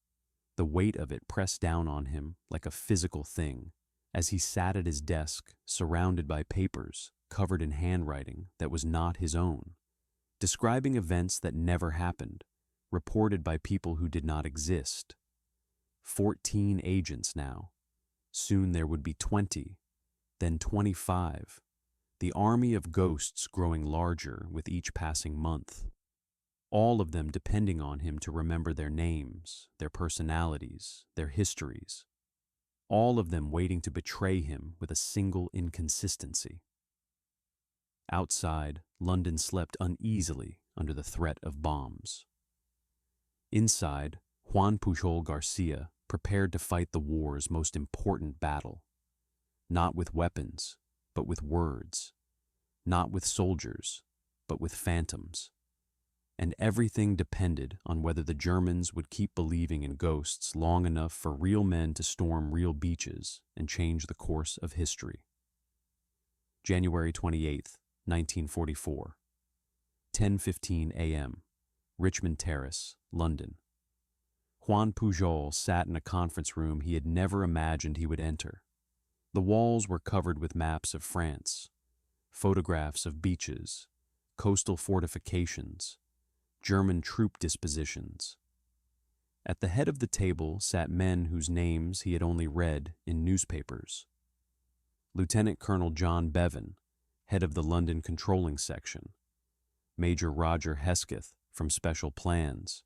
The weight of it pressed down on him like a physical thing as he sat at his desk surrounded by papers covered in handwriting that was not his own, describing events that never happened, reported by people who did not exist. 14 agents now. Soon there would be 20, then 25. The army of ghosts growing larger with each passing month. All of them depending on him to remember their names, their personalities, their histories. All of them waiting to betray him with a single inconsistency. Outside, London slept uneasily under the threat of bombs. Inside, Juan Pujol Garcia prepared to fight the war's most important battle. Not with weapons, but with words. Not with soldiers, but with phantoms. And everything depended on whether the Germans would keep believing in ghosts long enough for real men to storm real beaches and change the course of history. January 28, 1944. 10:15 a.m. Richmond Terrace, London. Juan Pujol sat in a conference room he had never imagined he would enter. The walls were covered with maps of France, photographs of beaches, coastal fortifications, German troop dispositions. At the head of the table sat men whose names he had only read in newspapers. Lieutenant Colonel John Bevan, head of the London Controlling Section, Major Roger Hesketh from Special Plans,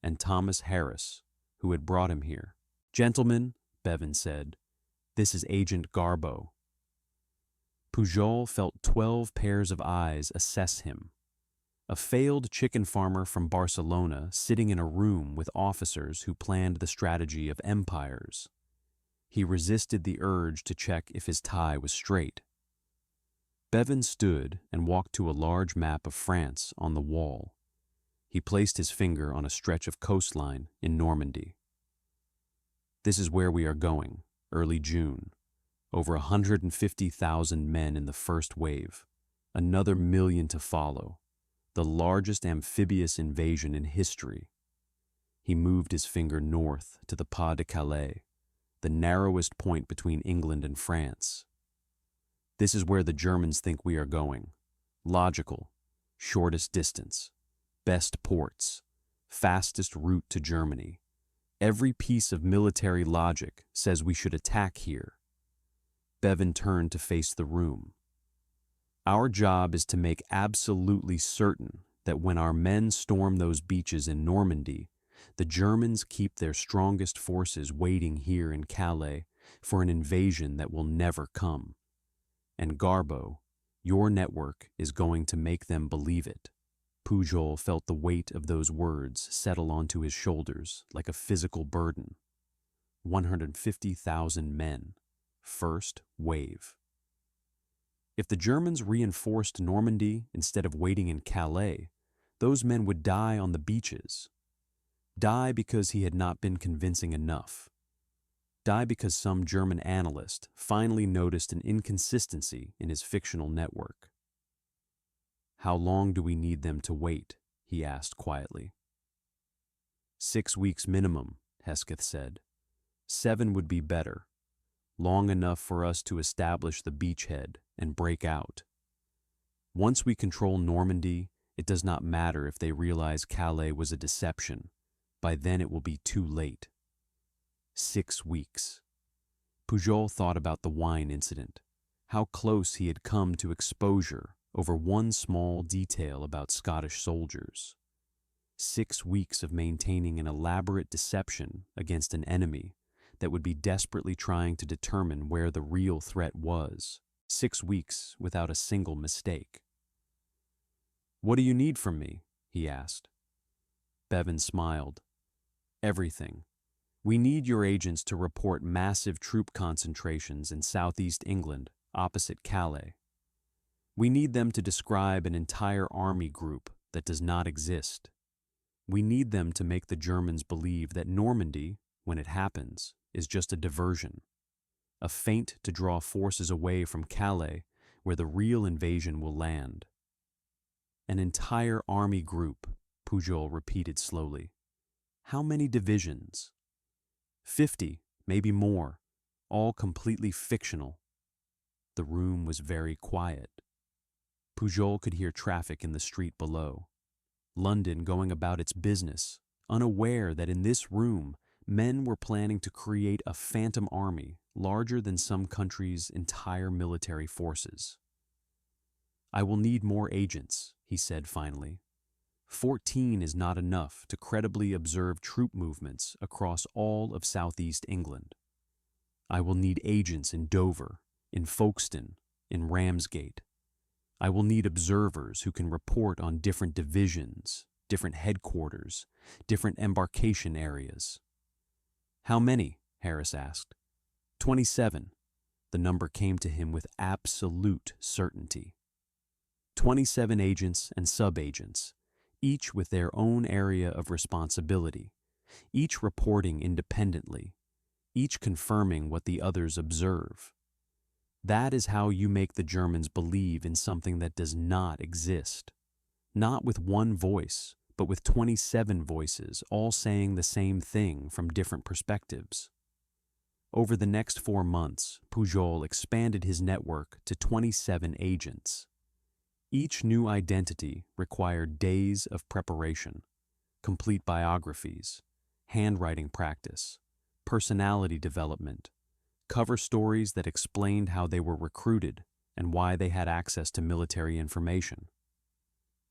and Thomas Harris, who had brought him here. "Gentlemen," Bevan said, "this is Agent Garbo." Pujol felt 12 pairs of eyes assess him. A failed chicken farmer from Barcelona sitting in a room with officers who planned the strategy of empires. He resisted the urge to check if his tie was straight. Bevan stood and walked to a large map of France on the wall. He placed his finger on a stretch of coastline in Normandy. "This is where we are going, early June. Over 150,000 men in the first wave, another million to follow. The largest amphibious invasion in history." He moved his finger north to the Pas de Calais, the narrowest point between England and France. "This is where the Germans think we are going. Logical, shortest distance, best ports, fastest route to Germany. Every piece of military logic says we should attack here." Bevan turned to face the room. "Our job is to make absolutely certain that when our men storm those beaches in Normandy, the Germans keep their strongest forces waiting here in Calais for an invasion that will never come. And Garbo, your network is going to make them believe it." Pujol felt the weight of those words settle onto his shoulders like a physical burden. 150,000 men, first wave. If the Germans reinforced Normandy instead of waiting in Calais, those men would die on the beaches. Die because he had not been convincing enough. Die because some German analyst finally noticed an inconsistency in his fictional network. "How long do we need them to wait?" he asked quietly. 6 weeks minimum, Hesketh said. 7 would be better. Long enough for us to establish the beachhead and break out. Once we control Normandy, it does not matter if they realize Calais was a deception. By then it will be too late. 6 weeks. Pujol thought about the wine incident, how close he had come to exposure over one small detail about Scottish soldiers. 6 weeks of maintaining an elaborate deception against an enemy that would be desperately trying to determine where the real threat was. 6 weeks without a single mistake. "What do you need from me?" he asked. Bevan smiled. "Everything. We need your agents to report massive troop concentrations in southeast England, opposite Calais. We need them to describe an entire army group that does not exist. We need them to make the Germans believe that Normandy, when it happens, is just a diversion, a feint to draw forces away from Calais, where the real invasion will land. An entire army group, Pujol repeated slowly. How many divisions? 50, maybe more, all completely fictional. The room was very quiet. Pujol could hear traffic in the street below. London going about its business, unaware that in this room, men were planning to create a phantom army larger than some countries' entire military forces. I will need more agents, he said finally. 14 is not enough to credibly observe troop movements across all of southeast England. I will need agents in Dover, in Folkestone, in Ramsgate. I will need observers who can report on different divisions, different headquarters, different embarkation areas. How many? Harris asked. 27. The number came to him with absolute certainty. 27 agents and sub-agents, each with their own area of responsibility, each reporting independently, each confirming what the others observe. That is how you make the Germans believe in something that does not exist. Not with one voice, but with 27 voices, all saying the same thing from different perspectives. Over the next 4 months, Pujol expanded his network to 27 agents. Each new identity required days of preparation, complete biographies, handwriting practice, personality development, cover stories that explained how they were recruited and why they had access to military information.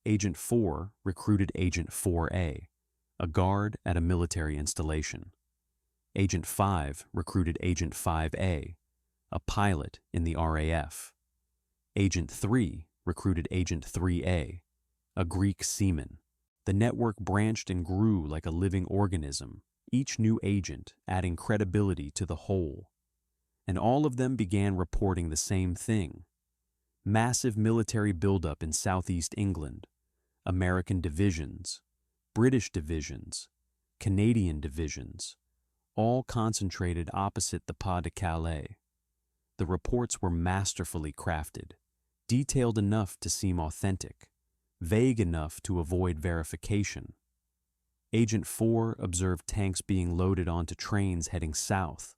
Agent 4 recruited Agent 4A, a guard at a military installation. Agent 5 recruited Agent 5A, a pilot in the RAF. Agent 3 recruited Agent 3A, a Greek seaman. The network branched and grew like a living organism, each new agent adding credibility to the whole. And all of them began reporting the same thing. Massive military buildup in southeast England, American divisions, British divisions, Canadian divisions, all concentrated opposite the Pas de Calais. The reports were masterfully crafted, detailed enough to seem authentic, vague enough to avoid verification. Agent 4 observed tanks being loaded onto trains heading south.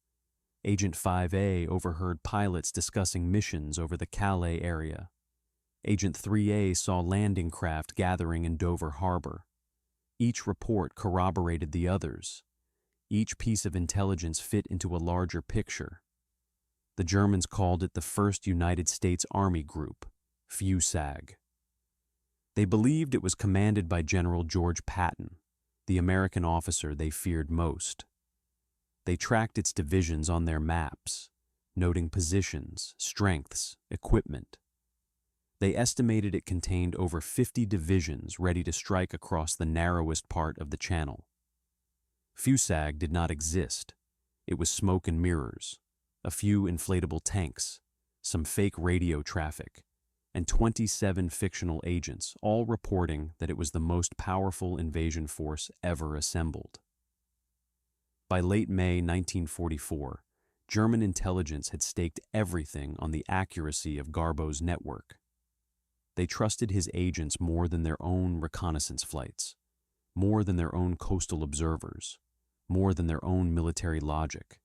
Agent 5A overheard pilots discussing missions over the Calais area. Agent 3A saw landing craft gathering in Dover Harbor. Each report corroborated the others. Each piece of intelligence fit into a larger picture. The Germans called it the First United States Army Group, FUSAG. They believed it was commanded by General George Patton, the American officer they feared most. They tracked its divisions on their maps, noting positions, strengths, equipment. They estimated it contained over 50 divisions ready to strike across the narrowest part of the channel. FUSAG did not exist. It was smoke and mirrors, a few inflatable tanks, some fake radio traffic, and 27 fictional agents, all reporting that it was the most powerful invasion force ever assembled. By late May 1944, German intelligence had staked everything on the accuracy of Garbo's network. They trusted his agents more than their own reconnaissance flights, more than their own coastal observers, more than their own military logic.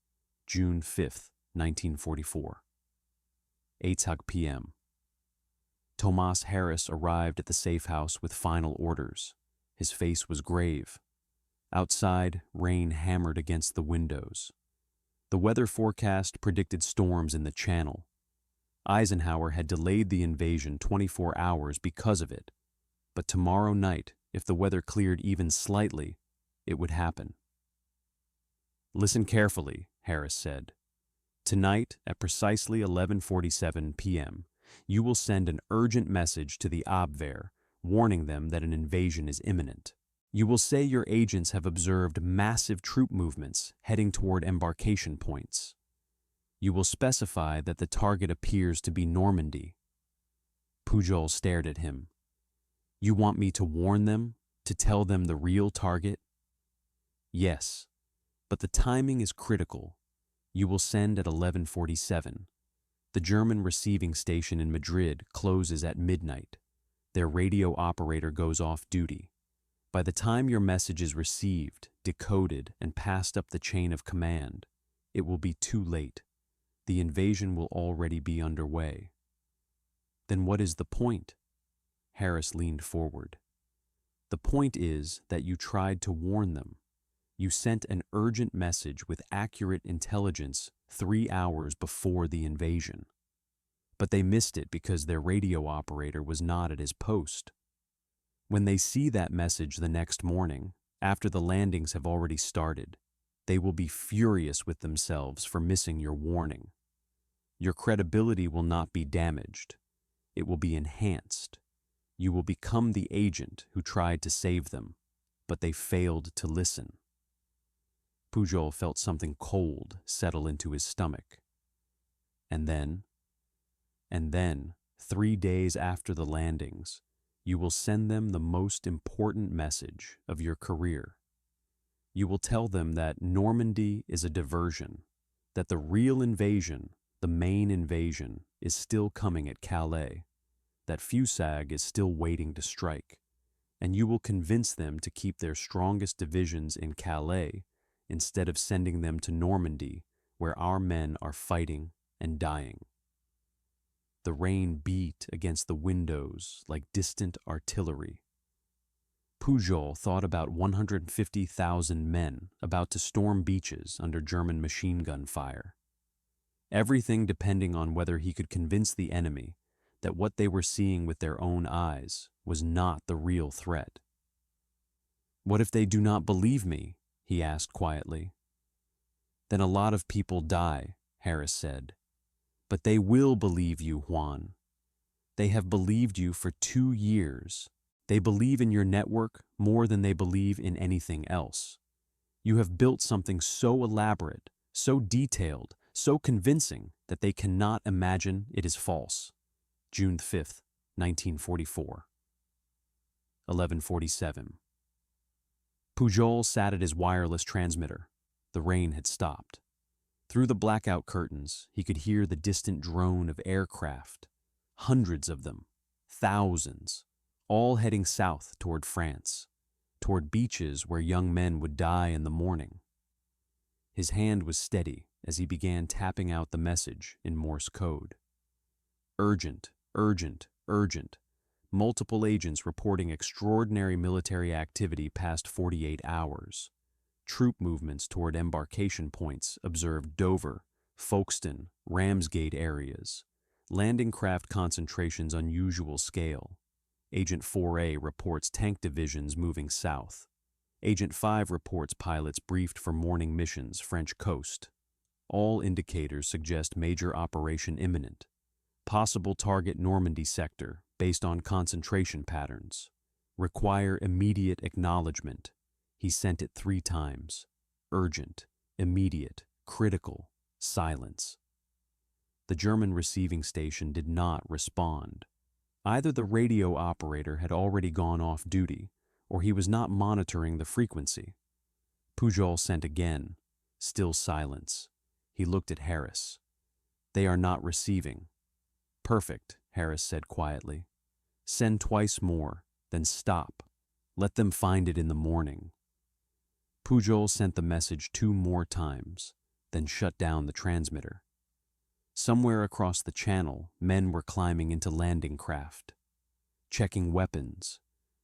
June 5, 1944. 8:00 p.m. Thomas Harris arrived at the safe house with final orders. His face was grave. Outside, rain hammered against the windows. The weather forecast predicted storms in the Channel. Eisenhower had delayed the invasion 24 hours because of it. But tomorrow night, if the weather cleared even slightly, it would happen. Listen carefully, Harris said. Tonight, at precisely 11:47 p.m., you will send an urgent message to the Abwehr, warning them that an invasion is imminent. You will say your agents have observed massive troop movements heading toward embarkation points. You will specify that the target appears to be Normandy. Pujol stared at him. You want me to warn them? To tell them the real target? Yes, but the timing is critical. You will send at 11:47. The German receiving station in Madrid closes at midnight. Their radio operator goes off duty. By the time your message is received, decoded, and passed up the chain of command, it will be too late. The invasion will already be underway. Then what is the point? Harris leaned forward. The point is that you tried to warn them. You sent an urgent message with accurate intelligence 3 hours before the invasion. But they missed it because their radio operator was not at his post. When they see that message the next morning, after the landings have already started, they will be furious with themselves for missing your warning. Your credibility will not be damaged. It will be enhanced. You will become the agent who tried to save them, but they failed to listen. Pujol felt something cold settle into his stomach. And then, 3 days after the landings, you will send them the most important message of your career. You will tell them that Normandy is a diversion, that the real invasion, the main invasion, is still coming at Calais, that Fusag is still waiting to strike, and you will convince them to keep their strongest divisions in Calais instead of sending them to Normandy, where our men are fighting and dying. The rain beat against the windows like distant artillery. Pujol thought about 150,000 men about to storm beaches under German machine gun fire. Everything depending on whether he could convince the enemy that what they were seeing with their own eyes was not the real threat. "What if they do not believe me?" he asked quietly. "Then a lot of people die," Harris said. "But they will believe you, Juan. They have believed you for 2 years. They believe in your network more than they believe in anything else. You have built something so elaborate, so detailed, so convincing that they cannot imagine it is false." June 5th, 1944. 11:47. Pujol sat at his wireless transmitter. The rain had stopped. Through the blackout curtains, he could hear the distant drone of aircraft, hundreds of them, thousands, all heading south toward France, toward beaches where young men would die in the morning. His hand was steady as he began tapping out the message in Morse code. Urgent, urgent, urgent. Multiple agents reporting extraordinary military activity past 48 hours. Troop movements toward embarkation points observed Dover, Folkestone, Ramsgate areas. Landing craft concentrations unusual scale. Agent 4A reports tank divisions moving south. Agent 5 reports pilots briefed for morning missions French coast. All indicators suggest major operation imminent. Possible target Normandy sector based on concentration patterns. Require immediate acknowledgement. He sent it 3 times. Urgent, immediate, critical, silence. The German receiving station did not respond. Either the radio operator had already gone off duty, or he was not monitoring the frequency. Pujol sent again. Still silence. He looked at Harris. "They are not receiving." "Perfect," Harris said quietly. "Send twice more, then stop. Let them find it in the morning." Pujol sent the message 2 more times, then shut down the transmitter. Somewhere across the channel, men were climbing into landing craft, checking weapons,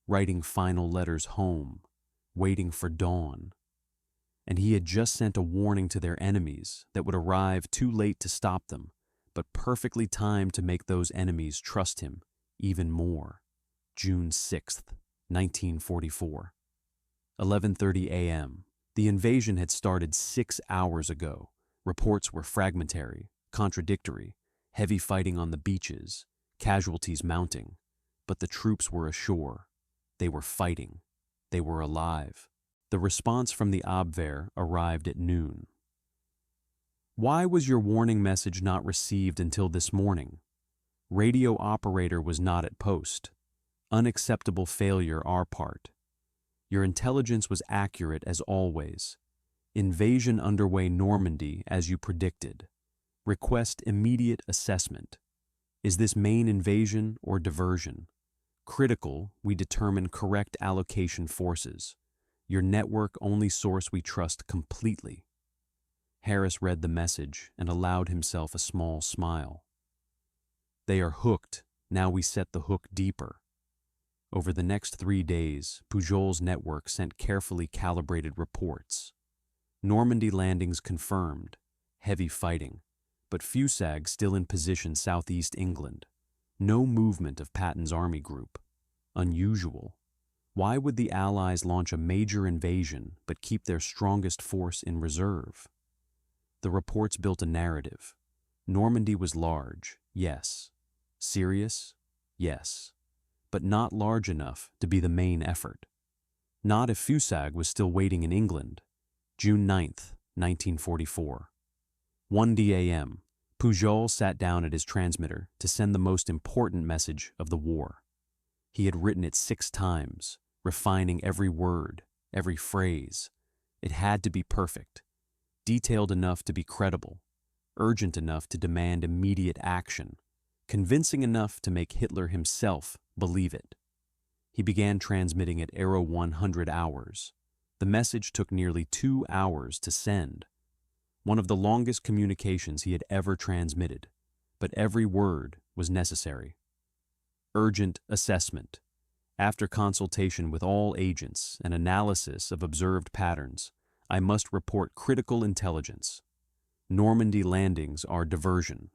writing final letters home, waiting for dawn. And he had just sent a warning to their enemies that would arrive too late to stop them, but perfectly timed to make those enemies trust him even more. June 6th, 1944. 11:30 a.m. The invasion had started 6 hours ago. Reports were fragmentary, contradictory, heavy fighting on the beaches, casualties mounting. But the troops were ashore. They were fighting. They were alive. The response from the Abwehr arrived at noon. "Why was your warning message not received until this morning?" "Radio operator was not at post. Unacceptable failure our part." Your intelligence was accurate as always. Invasion underway Normandy as you predicted. Request immediate assessment. Is this main invasion or diversion? Critical, we determine correct allocation forces. Your network only source we trust completely. Harris read the message and allowed himself a small smile. They are hooked, now we set the hook deeper. Over the next 3 days, Pujol's network sent carefully calibrated reports. Normandy landings confirmed, heavy fighting, but Fusag still in position southeast England. No movement of Patton's army group. Unusual. Why would the Allies launch a major invasion but keep their strongest force in reserve? The reports built a narrative. Normandy was large, yes. Serious, yes. But not large enough to be the main effort. Not if Fusag was still waiting in England. June 9th, 1944. 1 a.m. Pujol sat down at his transmitter to send the most important message of the war. He had written it 6 times, refining every word, every phrase. It had to be perfect, detailed enough to be credible, urgent enough to demand immediate action, convincing enough to make Hitler himself believe it. He began transmitting at 100 hours. The message took nearly 2 hours to send. One of the longest communications he had ever transmitted, but every word was necessary. Urgent assessment. After consultation with all agents and analysis of observed patterns, I must report critical intelligence. Normandy landings are diversion.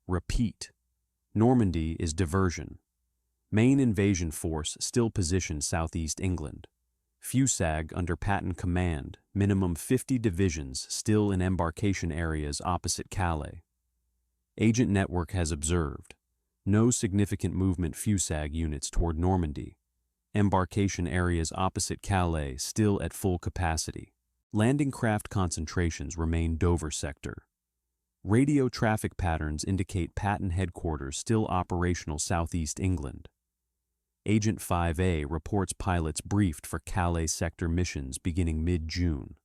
Repeat. Normandy is diversion. Main invasion force still positioned southeast England. Fusag under Patton command, minimum 50 divisions still in embarkation areas opposite Calais. Agent network has observed. No significant movement Fusag units toward Normandy. Embarkation areas opposite Calais still at full capacity. Landing craft concentrations remain Dover sector. Radio traffic patterns indicate Patton headquarters still operational southeast England. Agent 5A reports pilots briefed for Calais sector missions beginning mid-June.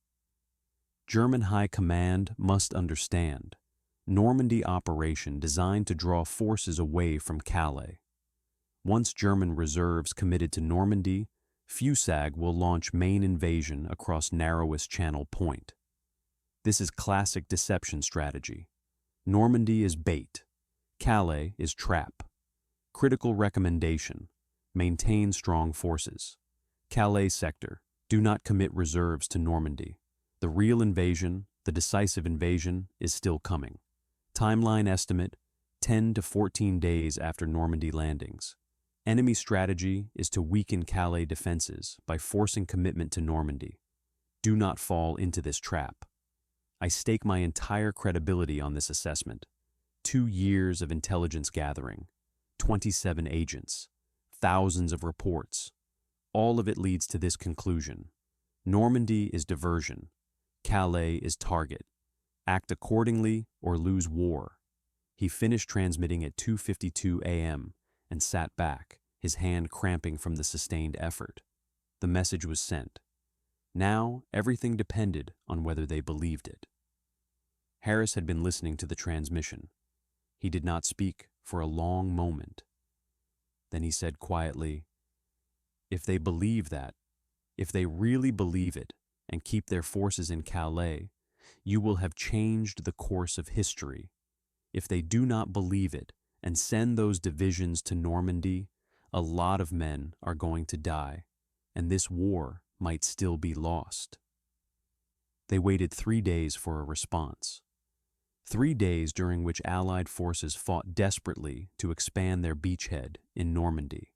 German High Command must understand. Normandy operation designed to draw forces away from Calais. Once German reserves committed to Normandy, Fusag will launch main invasion across narrowest channel point. This is classic deception strategy. Normandy is bait. Calais is trap. Critical recommendation. Maintain strong forces. Calais sector. Do not commit reserves to Normandy. The real invasion, the decisive invasion, is still coming. Timeline estimate, 10 to 14 days after Normandy landings. Enemy strategy is to weaken Calais defenses by forcing commitment to Normandy. Do not fall into this trap. I stake my entire credibility on this assessment. 2 years of intelligence gathering, 27 agents, thousands of reports. All of it leads to this conclusion. Normandy is diversion. Calais is target. Act accordingly or lose war. He finished transmitting at 2:52 a.m. and sat back, his hand cramping from the sustained effort. The message was sent. Now, everything depended on whether they believed it. Harris had been listening to the transmission. He did not speak for a long moment. Then he said quietly, "If they believe that, if they really believe it and keep their forces in Calais, you will have changed the course of history. If they do not believe it and send those divisions to Normandy, a lot of men are going to die, and this war might still be lost." They waited 3 days for a response. 3 days during which Allied forces fought desperately to expand their beachhead in Normandy.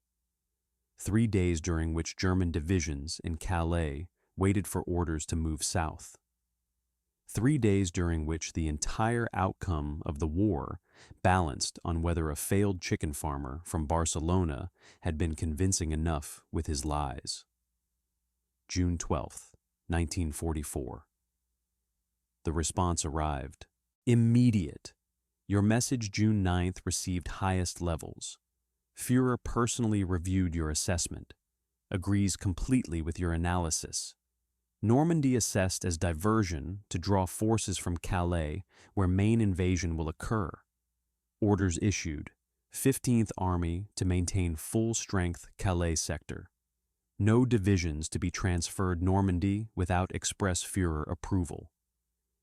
3 days during which German divisions in Calais waited for orders to move south. 3 days during which the entire outcome of the war balanced on whether a failed chicken farmer from Barcelona had been convincing enough with his lies. June 12th, 1944. The response arrived. Immediate. Your message June 9th received highest levels. Führer personally reviewed your assessment. agrees completely with your analysis. Normandy assessed as diversion to draw forces from Calais, where main invasion will occur. Orders issued. 15th Army to maintain full-strength Calais sector. No divisions to be transferred Normandy without express Führer approval.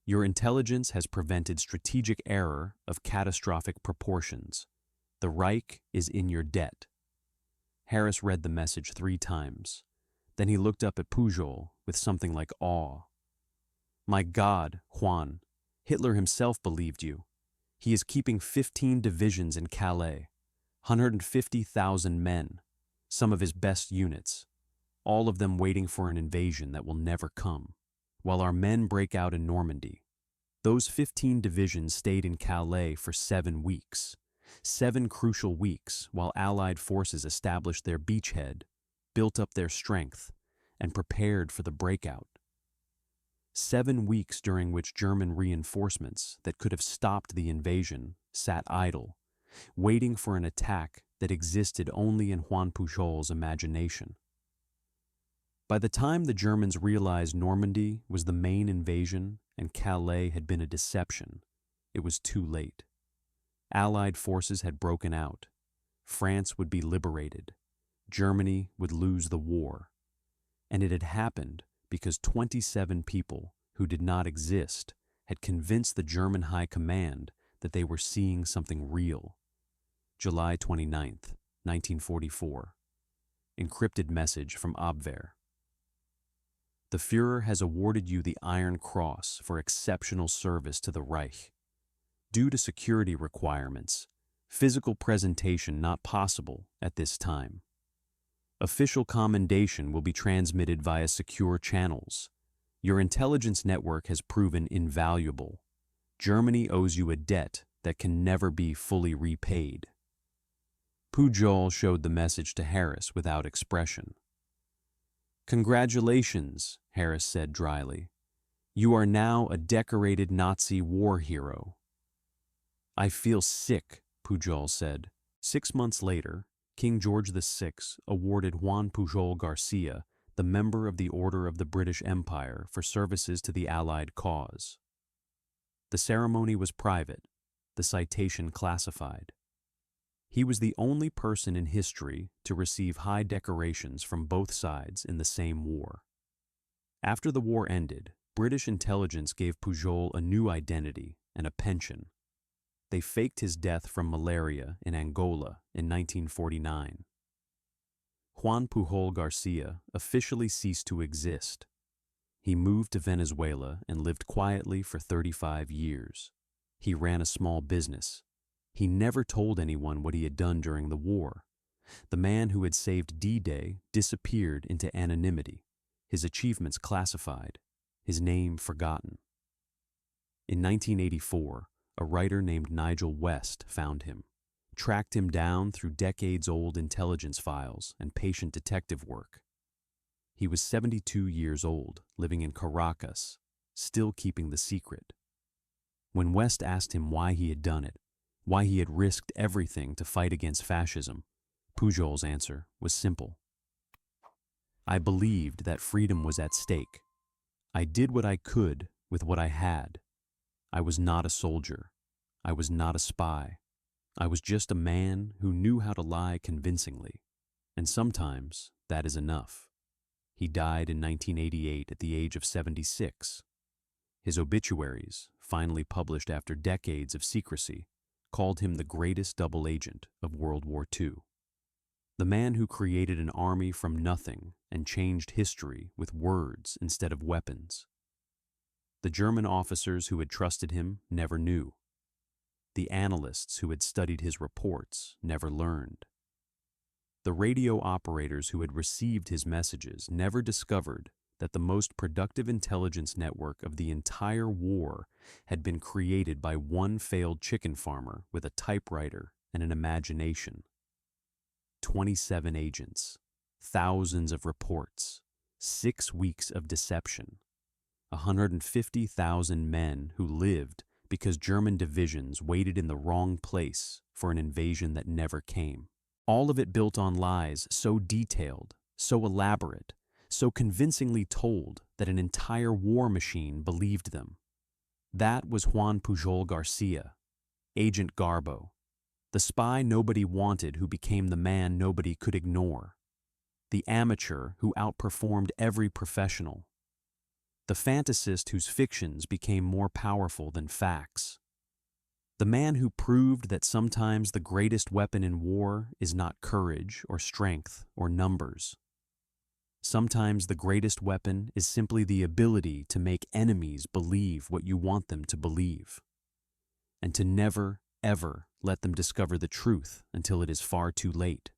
Your intelligence has prevented strategic error of catastrophic proportions. The Reich is in your debt. Harris read the message 3 times. Then he looked up at Pujol with something like awe. My God, Juan, Hitler himself believed you. He is keeping 15 divisions in Calais, 150,000 men, some of his best units, all of them waiting for an invasion that will never come, while our men break out in Normandy. Those 15 divisions stayed in Calais for 7 weeks. 7 crucial weeks while Allied forces established their beachhead, built up their strength, and prepared for the breakout. 7 weeks during which German reinforcements that could have stopped the invasion sat idle, waiting for an attack that existed only in Juan Pujol's imagination. By the time the Germans realized Normandy was the main invasion and Calais had been a deception, it was too late. Allied forces had broken out. France would be liberated. Germany would lose the war. And it had happened because 27 people who did not exist had convinced the German High Command that they were seeing something real. July 29th, 1944. Encrypted message from Abwehr. The Führer has awarded you the Iron Cross for exceptional service to the Reich. Due to security requirements, physical presentation not possible at this time. Official commendation will be transmitted via secure channels. Your intelligence network has proven invaluable. Germany owes you a debt that can never be fully repaid. Pujol showed the message to Harris without expression. Congratulations, Harris said dryly. You are now a decorated Nazi war hero. I feel sick, Pujol said. 6 months later, King George VI awarded Juan Pujol Garcia the Member of the Order of the British Empire for services to the Allied cause. The ceremony was private, the citation classified. He was the only person in history to receive high decorations from both sides in the same war. After the war ended, British intelligence gave Pujol a new identity and a pension. They faked his death from malaria in Angola in 1949. Juan Pujol Garcia officially ceased to exist. He moved to Venezuela and lived quietly for 35 years. He ran a small business. He never told anyone what he had done during the war. The man who had saved D-Day disappeared into anonymity, his achievements classified, his name forgotten. In 1984, a writer named Nigel West found him, tracked him down through decades-old intelligence files and patient detective work. He was 72 years old, living in Caracas, still keeping the secret. When West asked him why he had done it, why he had risked everything to fight against fascism, Pujol's answer was simple. I believed that freedom was at stake. I did what I could with what I had. I was not a soldier. I was not a spy. I was just a man who knew how to lie convincingly, and sometimes that is enough. He died in 1988 at the age of 76. His obituaries, finally published after decades of secrecy, called him the greatest double agent of World War II. The man who created an army from nothing and changed history with words instead of weapons. The German officers who had trusted him never knew. The analysts who had studied his reports never learned. The radio operators who had received his messages never discovered that the most productive intelligence network of the entire war had been created by one failed chicken farmer with a typewriter and an imagination. 27 agents, thousands of reports, 6 weeks of deception, 150,000 men who lived because German divisions waited in the wrong place for an invasion that never came. All of it built on lies so detailed, so elaborate, so convincingly told that an entire war machine believed them. That was Juan Pujol Garcia, Agent Garbo, the spy nobody wanted who became the man nobody could ignore, the amateur who outperformed every professional, the fantasist whose fictions became more powerful than facts, the man who proved that sometimes the greatest weapon in war is not courage or strength or numbers. Sometimes the greatest weapon is simply the ability to make enemies believe what you want them to believe, and to never, ever let them discover the truth until it is far too late.